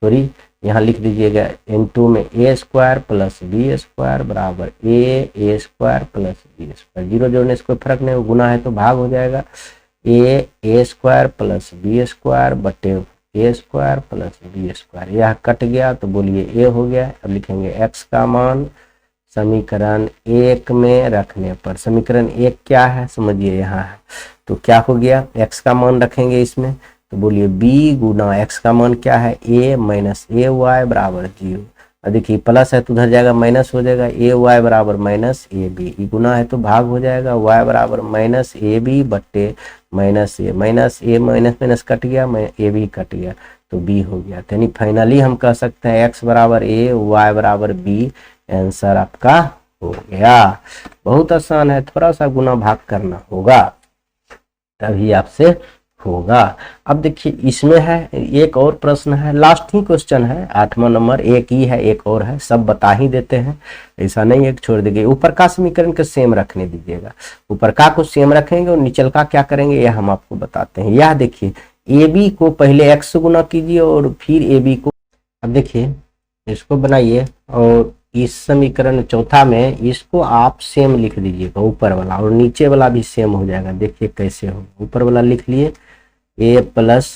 सॉरी यहाँ लिख दीजिएगा इंटू में ए स्क्वायर प्लस बी स्क्वायर बराबर ए स्क्वायर प्लस बी स्क्वायर। 0 जोड़ने से कोई फर्क नहीं, गुना है तो भाग हो जाएगा, ए स्क्वायर प्लस बी स्क्वायर बटे a square plus B square, यह कट गया तो बोलिए ए हो गया। अब लिखेंगे एक्स का मान समीकरण 1 में रखने पर, समीकरण 1 क्या है समझिए यहाँ है, तो क्या हो गया एक्स का मान रखेंगे इसमें तो बोलिए बी गुना एक्स का मान क्या है ए माइनस ए वाई बराबर 0। अब देखिए प्लस है तो उधर जाएगा माइनस हो जाएगा, ए वाई बराबर माइनस ए बी, गुना है तो भाग हो जाएगा, वाई बराबर माइनस ए बी बट्टे माइनस ए माइनस माइनस कट गया, ए बी कट गया तो बी हो गया। तो यानी फाइनली हम कह सकते हैं एक्स बराबर ए वाई बराबर बी, आंसर आपका हो गया। बहुत आसान है, थोड़ा सा गुना भाग करना होगा तभी आपसे होगा। अब देखिए इसमें है एक और प्रश्न है, लास्ट ही क्वेश्चन है, 8वां नंबर, एक ही है एक और है, सब बता ही देते हैं, ऐसा नहीं एक छोड़ देंगे। ऊपर का समीकरण को सेम रखने दीजिएगा, ऊपर का को सेम रखेंगे और निचल का क्या करेंगे यह हम आपको बताते हैं। यह देखिए ए बी को पहले एक्स से गुना कीजिए और फिर ए बी को, अब देखिए इसको बनाइए और इस समीकरण चौथा में इसको आप सेम लिख दीजिएगा ऊपर वाला और नीचे वाला भी सेम हो जाएगा। देखिए कैसे हो, ऊपर वाला लिख लिए a plus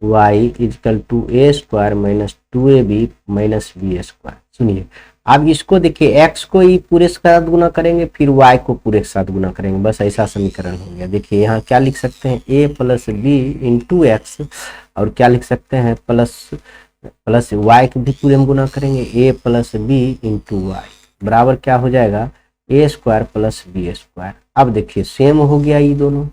Y equal to a square minus 2ab minus b square. सुनिए अब इसको देखिए एक्स को ही पूरे के साथ गुना करेंगे फिर वाई को पूरे के साथ गुना करेंगे, बस ऐसा समीकरण हो गया। देखिए यहाँ क्या लिख सकते हैं ए प्लस बी इंटू एक्स और क्या लिख सकते हैं प्लस वाई को भी पूरे में गुना करेंगे a plus b into Y बराबर क्या हो जाएगा ए स्क्वायर प्लस बी स्क्वायर। अब देखिए सेम हो गया, ये दोनों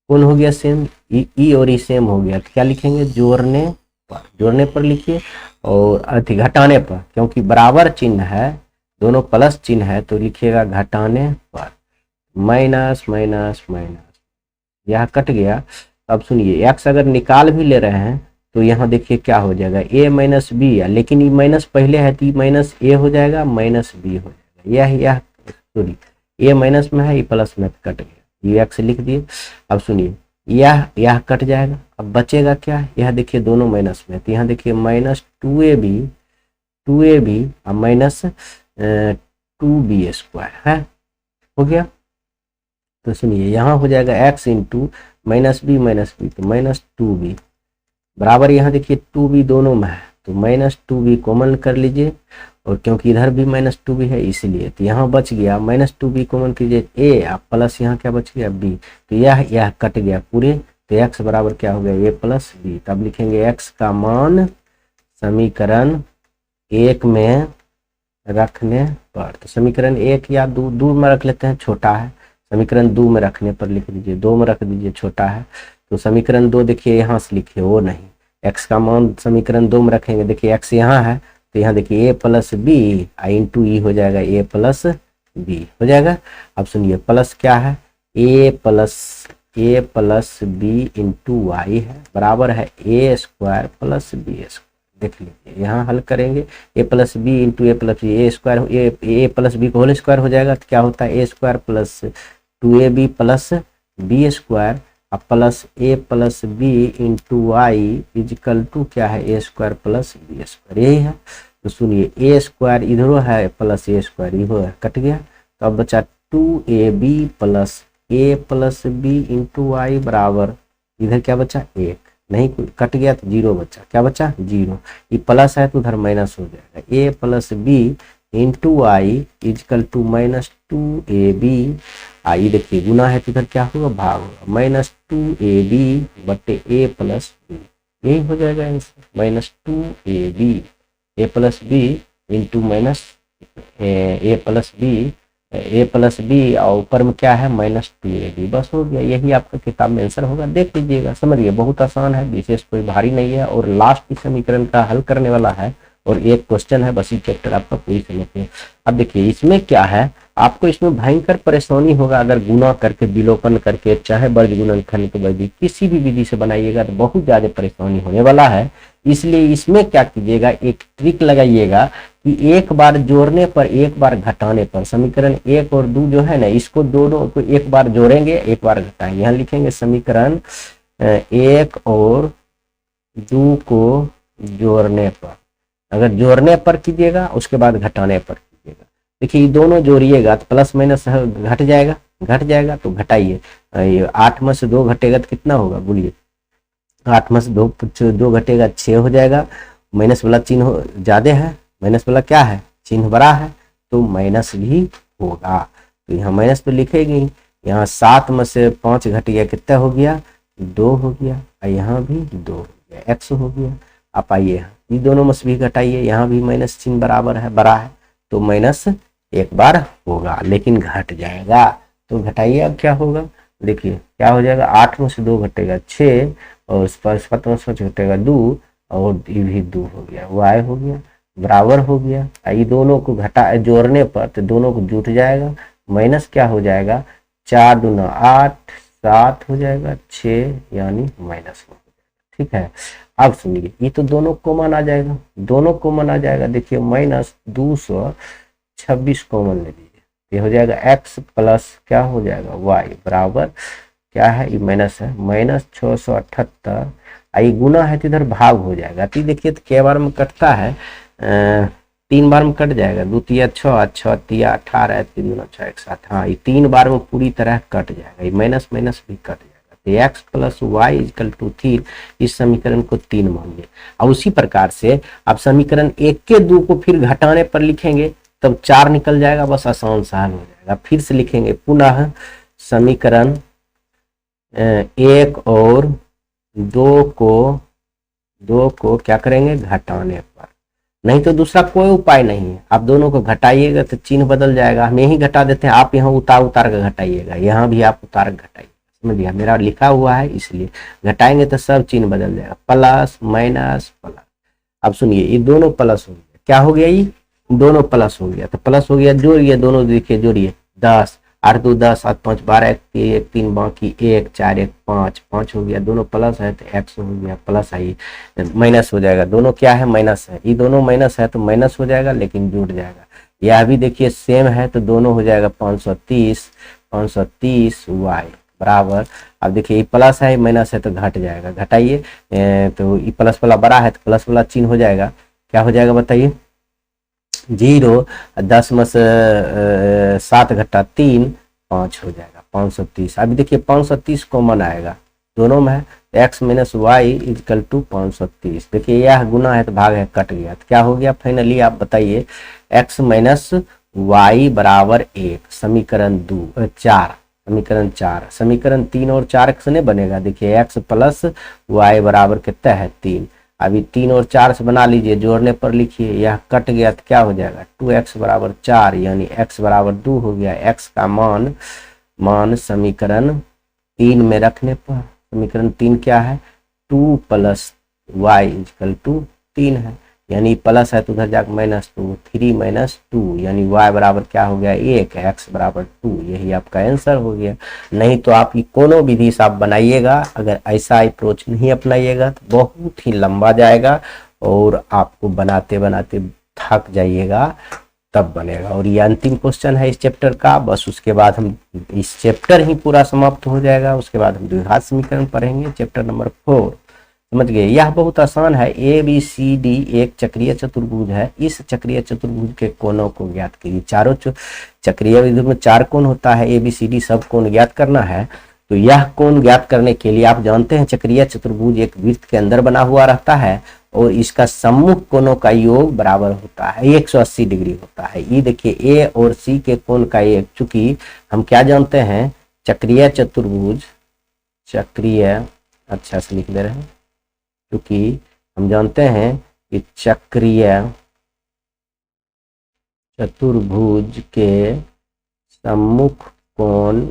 कौन हो गया सेम, ई और ई सेम हो गया तो क्या लिखेंगे जोड़ने पर लिखिए और अति घटाने पर, क्योंकि बराबर चिन्ह है दोनों प्लस चिन्ह है तो लिखिएगा घटाने पर, माइनस माइनस माइनस यह कट गया। अब सुनिए एक्स अगर निकाल भी ले रहे हैं तो यहाँ देखिए क्या हो जाएगा ए माइनस बी है, लेकिन ये माइनस पहले है तो माइनस ए हो जाएगा माइनस बी हो जाएगा, यह सॉरी ए माइनस में है ये प्लस में कट गया, ये एक्स लिख दिए। अब सुनिए यह कट जाएगा, अब बचेगा क्या, यह देखिए दोनों माइनस में तो यहाँ देखिए माइनस 2ab और माइनस 2b स्क्वायर है हो गया। तो सुनिए यहाँ हो जाएगा एक्स इंटू माइनस बी तो माइनस 2b बराबर, यहाँ देखिए 2b दोनों में है तो माइनस 2b कॉमन कर लीजिए और क्योंकि इधर भी माइनस 2b है इसलिए तो यहाँ बच गया माइनस 2b कॉमन कीजिए ए आप प्लस यहाँ क्या बच गया b, तो यह कट गया पूरे तो x बराबर क्या हो गया ए प्लस बी। तब लिखेंगे x का मान समीकरण 1 में रखने पर, तो समीकरण 1 या 2 में रख लेते हैं छोटा है, समीकरण 2 में रखने पर लिख दीजिए 2 में रख दीजिए छोटा है, तो समीकरण 2 देखिए यहाँ से लिखिए वो नहीं, x का मान समीकरण 2 में रखेंगे, देखिए x यहाँ है तो यहाँ देखिए a प्लस बी इंटू ई हो जाएगा a प्लस बी हो जाएगा। अब सुनिए प्लस क्या है a plus b into y है बराबर है a square plus B square. देख लीजिए यहाँ हल करेंगे a plus b into a plus b, a square a plus b को होल स्क्वायर हो जाएगा तो क्या होता है a square plus 2ab plus B square अब plus a plus b into y equal to क्या है a square plus B square, यही है। तो सुनिए ए स्क्वायर इधरों है प्लस ए स्क्वायर इधर है कट गया, तो अब बचा 2ab plus a plus b into Y बराबर इधर क्या बचा 1, नहीं कट गया तो 0 बचा, क्या बचा 0, ये प्लस है तो उधर माइनस हो जाएगा a plus b into y equal to minus 2ab, आई देखिए गुना है तो इधर क्या होगा भाग होगा माइनस 2ab बटे ए प्लस बी, यही हो जाएगा आंसर माइनस 2ab ए प्लस बी इंटू माइनस ए प्लस बी और ऊपर में क्या है माइनस 2ab, बस हो गया, यही आपका किताब में आंसर होगा। देख लीजिएगा समझिए बहुत आसान है, विशेष कोई भारी नहीं है और लास्ट इस समीकरण का हल करने वाला है और एक क्वेश्चन है, बस ये चैप्टर आपका पूरी समझते हैं। अब देखिए इसमें क्या है, आपको इसमें भयंकर परेशानी होगा अगर गुना करके विलोपन करके चाहे वर्ग गुणनखंड के वर्ग किसी भी विधि से बनाइएगा तो बहुत ज्यादा परेशानी होने वाला है। इसलिए इसमें क्या कीजिएगा एक ट्रिक लगाइएगा कि एक बार जोड़ने पर एक बार घटाने पर, समीकरण 1 और 2 जो है ना इसको दोनों को एक बार जोड़ेंगे एक बार घटाएंगे, यहाँ लिखेंगे समीकरण 1 और 2 को जोड़ने पर, अगर जोड़ने पर कीजिएगा उसके बाद घटाने पर कीजिएगा देखिए ये दोनों जोड़िएगा तो प्लस माइनस घट जाएगा, घट जाएगा तो घटाइए। ये 8 में से 2 घटेगा तो कितना होगा बोलिए, 8 में से 2 घटेगा 6 हो जाएगा। माइनस वाला चिन्ह ज्यादा है, माइनस वाला क्या है चिन्ह बड़ा है, तो माइनस भी होगा। तो यहाँ माइनस तो लिखेगी, यहाँ 7 में से 5 घट गया कितना हो गया 2 हो गया, और यहाँ भी 2 हो गया, x हो गया। आप आइए ये दोनों में से भी घटाइए, यहाँ भी माइनस चिन्ह बराबर है बड़ा है, तो माइनस एक बार होगा लेकिन घट जाएगा। तो घटाइए अब क्या होगा, देखिए क्या हो जाएगा, 8 में से 2 घटेगा 6, और उस पर 7 में से घटेगा 2, और ये भी 2 हो गया, y हो गया बराबर हो गया। ये दोनों को घटा जोड़ने पर तो दोनों को जुट जाएगा, माइनस क्या हो जाएगा 4 दूना 8, 7 हो जाएगा 6 यानी माइनस हो जाएगा। ठीक है, अब सुनिए ये तो दोनों कॉमन आ जाएगा, दोनों कॉमन आ जाएगा। देखिए माइनस 226 कॉमन ले लीजिए, ये हो जाएगा x प्लस क्या हो जाएगा y बराबर क्या है, ये माइनस है, माइनस 678। आई गुना है तो इधर भाग हो जाएगा। तो देखिए तो क्या बार में कटता है, 3 बार में कट जाएगा, 2 तिया 6, 6 तिया 18, 3 दूना 6 1 7। हाँ ये 3 बार में पूरी तरह कट जाएगा, ये माइनस माइनस भी कट जाएगा। तो x plus Y equal to 3, इस समीकरण को 3 मानिए। और उसी प्रकार से आप समीकरण 1 के 2 को फिर घटाने पर लिखेंगे तब 4 निकल जाएगा, बस आसान सा हल हो जाएगा। फिर से लिखेंगे पुनः समीकरण 1 और 2 को क्या करेंगे घटाने पर, नहीं तो दूसरा कोई उपाय नहीं है। आप दोनों को घटाइएगा तो चिन्ह बदल जाएगा, हम यही घटा देते हैं, आप यहाँ उतार उतार कर घटाइएगा, यहाँ भी आप उतार घटाइए, समझ लिया, मेरा लिखा हुआ है इसलिए घटाएंगे तो सब चिन्ह बदल जाएगा, प्लस माइनस प्लस। अब सुनिए ये दोनों प्लस हो गया, क्या हो गया ये दोनों प्लस हो गया, तो प्लस हो गया, जोड़िए दोनों, देखिए जोड़िए 10, 8 2 10, 7 5 12, 1 3 बाकी 1 4 1 5, 5 हो गया, दोनों प्लस है तो x हो गया प्लस, आई माइनस हो जाएगा, दोनों क्या है माइनस है, ये दोनों माइनस है तो माइनस हो जाएगा लेकिन जुड़ जाएगा। यह भी देखिए सेम है तो दोनों हो जाएगा 530 y बराबर। अब देखिए ये प्लस है माइनस है तो घट जाएगा, घटाइए तो ये प्लस वाला बड़ा है तो प्लस वाला चिन्ह हो जाएगा, क्या हो जाएगा बताइए 0, 10 में से 7 घटा 3 5 हो जाएगा 530। अभी देखिए 530 कॉमन आएगा दोनों में है, x minus Y equal to 530। देखिए यह गुना है तो भाग है कट गया, तो क्या हो गया फाइनली आप बताइए x माइनस वाई बराबर 1, समीकरण 4, समीकरण 4, समीकरण 3 और 4 से नहीं बनेगा। देखिए x प्लस वाई बराबर कितना है 3, अभी 3 और 4 से बना लीजिए, जोड़ने पर लिखिए, यह कट गया तो क्या हो जाएगा 2x बराबर 4 यानी x बराबर 2 हो गया। x का मान समीकरण 3 में रखने पर, समीकरण 3 क्या है 2 प्लस वाई इजकल टू 3 है, यानी प्लस है तो उधर जाकर माइनस 2, 3 माइनस 2 यानी y बराबर क्या हो गया 1, x बराबर 2, यही आपका आंसर हो गया। नहीं तो आप ये कोनो विधि से आप बनाइएगा, अगर ऐसा अप्रोच नहीं अपनाइएगा तो बहुत ही लंबा जाएगा और आपको बनाते बनाते थक जाइएगा तब बनेगा। और ये अंतिम क्वेश्चन है इस चैप्टर का, बस उसके बाद हम इस चैप्टर ही पूरा समाप्त हो जाएगा। उसके बाद हम द्विघात समीकरण पढ़ेंगे चैप्टर नंबर 4, समझ गए। यह बहुत आसान है, ABCD एक चक्रीय चतुर्भुज है, इस चक्रीय चतुर्भुज के कोणों को ज्ञात कीजिए। चारों चक्रीय विधि में 4 कोण होता है, ABCD सब कोण ज्ञात करना है। तो यह कोण ज्ञात करने के लिए आप जानते हैं चक्रीय चतुर्भुज एक वृत्त के अंदर बना हुआ रहता है और इसका सम्मुख कोणों का योग बराबर होता है 180 डिग्री होता है। ये देखिए A और C के कोण का एक, चूंकि हम क्या जानते हैं चक्रीय चतुर्भुज, चक्रीय अच्छा से लिख दे रहे हैं, क्योंकि हम जानते हैं कि चक्रीय चतुर्भुज के सम्मुख कोण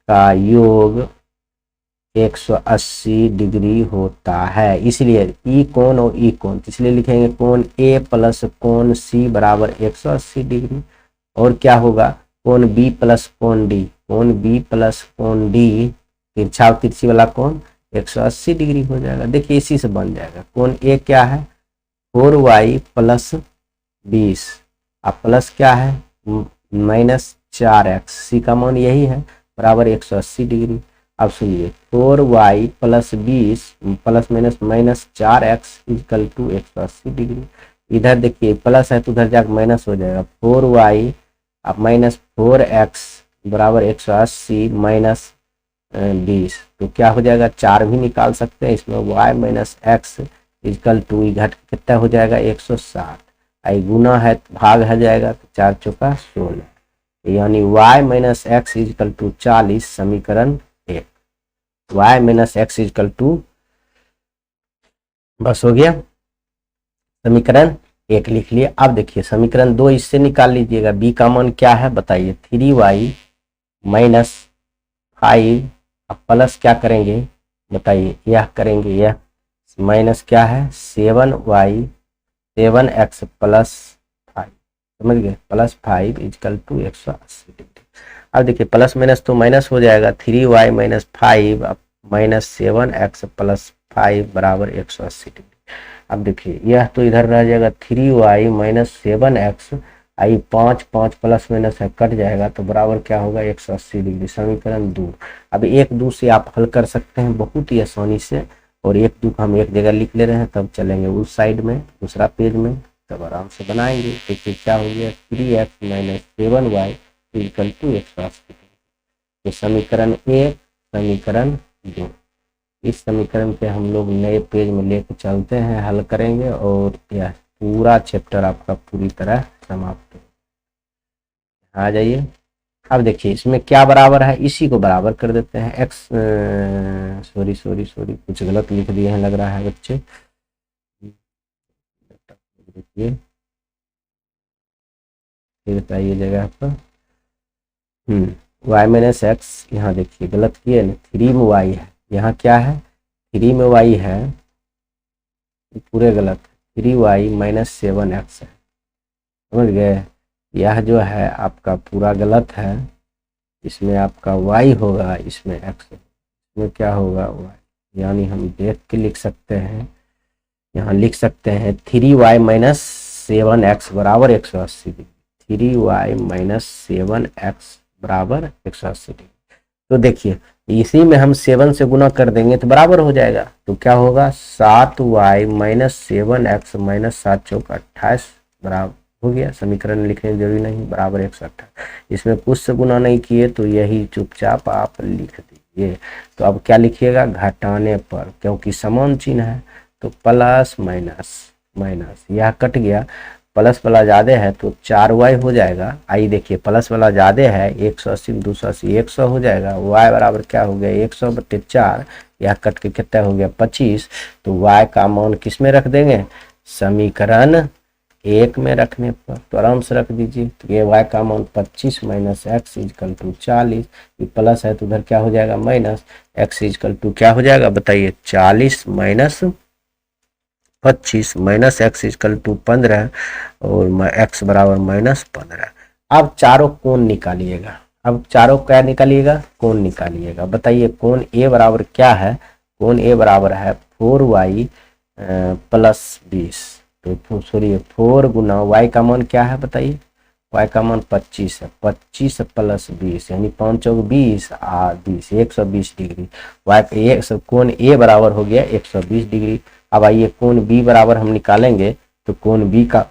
का योग 180 डिग्री होता है, इसलिए ई कोण और ई कोण, इसलिए लिखेंगे कोण A प्लस कोण C बराबर 180 डिग्री। और क्या होगा कोण B प्लस कोण D, कोण B प्लस कोण D तिरछा और तिरछी वाला कोण 180 डिग्री हो जाएगा। देखिए इसी से बन जाएगा कोण A क्या है 4y प्लस 20, अब प्लस क्या है माइनस 4x, C का मान यही है बराबर 180 डिग्री। अब सुनिए 4y plus 20 plus minus minus 4x equal to 180 degree. इधर देखिए प्लस है तो उधर जाकर माइनस हो जाएगा, 4y अब माइनस 4x बराबर 180 माइनस 20, तो क्या हो जाएगा 4 भी निकाल सकते हैं इसमें, y minus X equal to घट कितना हो जाएगा 160, आई गुना है भाग है जाएगा तो 4 चौका 16, यानी y minus X equal to 40 समीकरण 1, y minus X equal to बस हो गया समीकरण 1 लिख लिए। अब देखिए समीकरण 2 इससे निकाल लीजिएगा, b का मान क्या है बताइए 3y माइनस 5, अब प्लस क्या करेंगे बताइए, यह करेंगे यह माइनस क्या है 7y 7x प्लस 5, समझ गए प्लस 5 इजकल टू 180 डिग्री। अब देखिए प्लस माइनस तो माइनस हो जाएगा, 3y minus 5 minus 7x plus 5 बराबर 180 डिग्री। अब देखिए यह तो इधर रह जाएगा 3y माइनस 7x, आई 5 5 प्लस माइनस है कट जाएगा तो बराबर क्या होगा 180 डिग्री, समीकरण 2। अब 1 2 से आप हल कर सकते हैं बहुत ही आसानी से, और 1 2 का हम एक जगह लिख ले रहे हैं, तब चलेंगे उस साइड में दूसरा पेज में तब आराम से बनाएंगे। देखिए क्या हो गया 3x minus 7y equal to 180, तो समीकरण 1 समीकरण 2, इस समीकरण पे हम लोग नए पेज में लेकर चलते हैं, हल करेंगे और यह पूरा चैप्टर आपका पूरी तरह समाप्त आ जाइए। अब देखिए इसमें क्या बराबर है, इसी को बराबर कर देते हैं एक्स, सॉरी कुछ गलत लिख दिए हैं लग रहा है बच्चे, देखिए फिर आइए जगह पर, y माइनस एक्स, यहाँ देखिए गलत किए ना, 3 में y है, यहाँ क्या है 3 में y है, पूरे गलत, 3y माइनस 7x है, समझ गए, यह जो है आपका पूरा गलत है, इसमें आपका y होगा, इसमें x, इसमें क्या होगा y, यानी हम देख के लिख सकते हैं, यहाँ लिख सकते हैं 3y माइनस 7x बराबर 180 डिग्री, 3y माइनस 7x बराबर 180 डिग्री। तो देखिए इसी में हम 7 से गुना कर देंगे तो बराबर हो जाएगा, तो क्या होगा 7y माइनस 7x माइनस 7 चौक 28 बराबर हो गया, समीकरण लिखने जरूरी नहीं, बराबर 128, इसमें कुछ से गुना नहीं किए तो यही चुपचाप आप लिख दीजिए। तो अब क्या लिखिएगा घटाने पर, क्योंकि समान चिन्ह है तो प्लस माइनस माइनस, यह कट गया, प्लस वाला ज्यादा है तो 4y हो जाएगा, आई देखिए प्लस वाला ज्यादा है 180 280 100 हो जाएगा, y बराबर क्या हो गया 100/4, यह कट के कितना हो गया 25, तो y का मान किस में रख देंगे समीकरण 1 में रखने पर, तो आराम से रख दीजिए, तो ये y का मान 25 माइनस एक्स इजकल टू 40, ये प्लस है तो उधर क्या हो जाएगा माइनस, एक्स इजकल टू क्या हो जाएगा बताइए 40 minus 25 minus X equal to 15 और एक्स बराबर माइनस 15। अब चारों कोण निकालिएगा, अब चारों क्या निकालिएगा कोण निकालिएगा, बताइए कोण ए बराबर क्या है, कोण ए बराबर है 4y प्लस 20, तो सॉरी 4 गुना y का मान क्या है बताइए, y का मान 25 है, 25 प्लस 20 यानी 5 चौक 20 20 120 डिग्री, y कोण ए बराबर हो गया 120 डिग्री। अब आइए कोण बी बराबर हम निकालेंगे, तो कोण बी का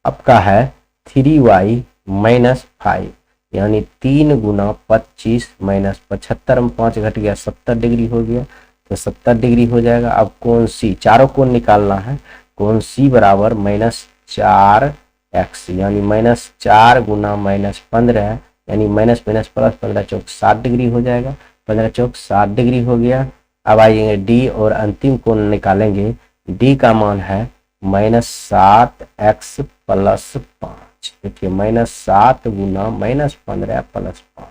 आपका है 3y माइनस 5, यानी 3 गुना 25 माइनस 75 में 5 घट गया 70 डिग्री हो गया, तो 70 डिग्री हो जाएगा। अब कोण सी, चारों कोण निकालना है, कोण सी बराबर माइनस 4x, यानी माइनस 4 गुना माइनस 15, यानी माइनस माइनस प्लस 15 चौक 60 डिग्री हो जाएगा, 15 चौक 60 डिग्री हो गया। अब आइए डी और अंतिम कोण निकालेंगे, डी का मान है माइनस 7x प्लस 5, देखिए माइनस 7 गुना माइनस 15 प्लस 5,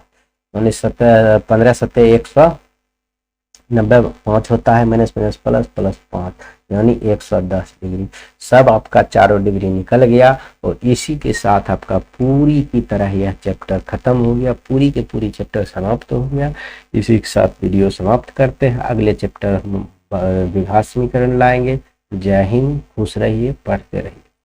यानी 15 सत्ते 190, 5 होता है माइनस माइनस प्लस प्लस 5 यानी 110 डिग्री। सब आपका चारों डिग्री निकल गया और इसी के साथ आपका पूरी की तरह यह चैप्टर खत्म हो गया, पूरी के पूरी चैप्टर समाप्त हो गया। इसी के साथ वीडियो समाप्त करते हैं, अगले चैप्टर हम द्विघात समीकरण लाएंगे। जय हिंद, खुश रहिए, पढ़ते रहिए।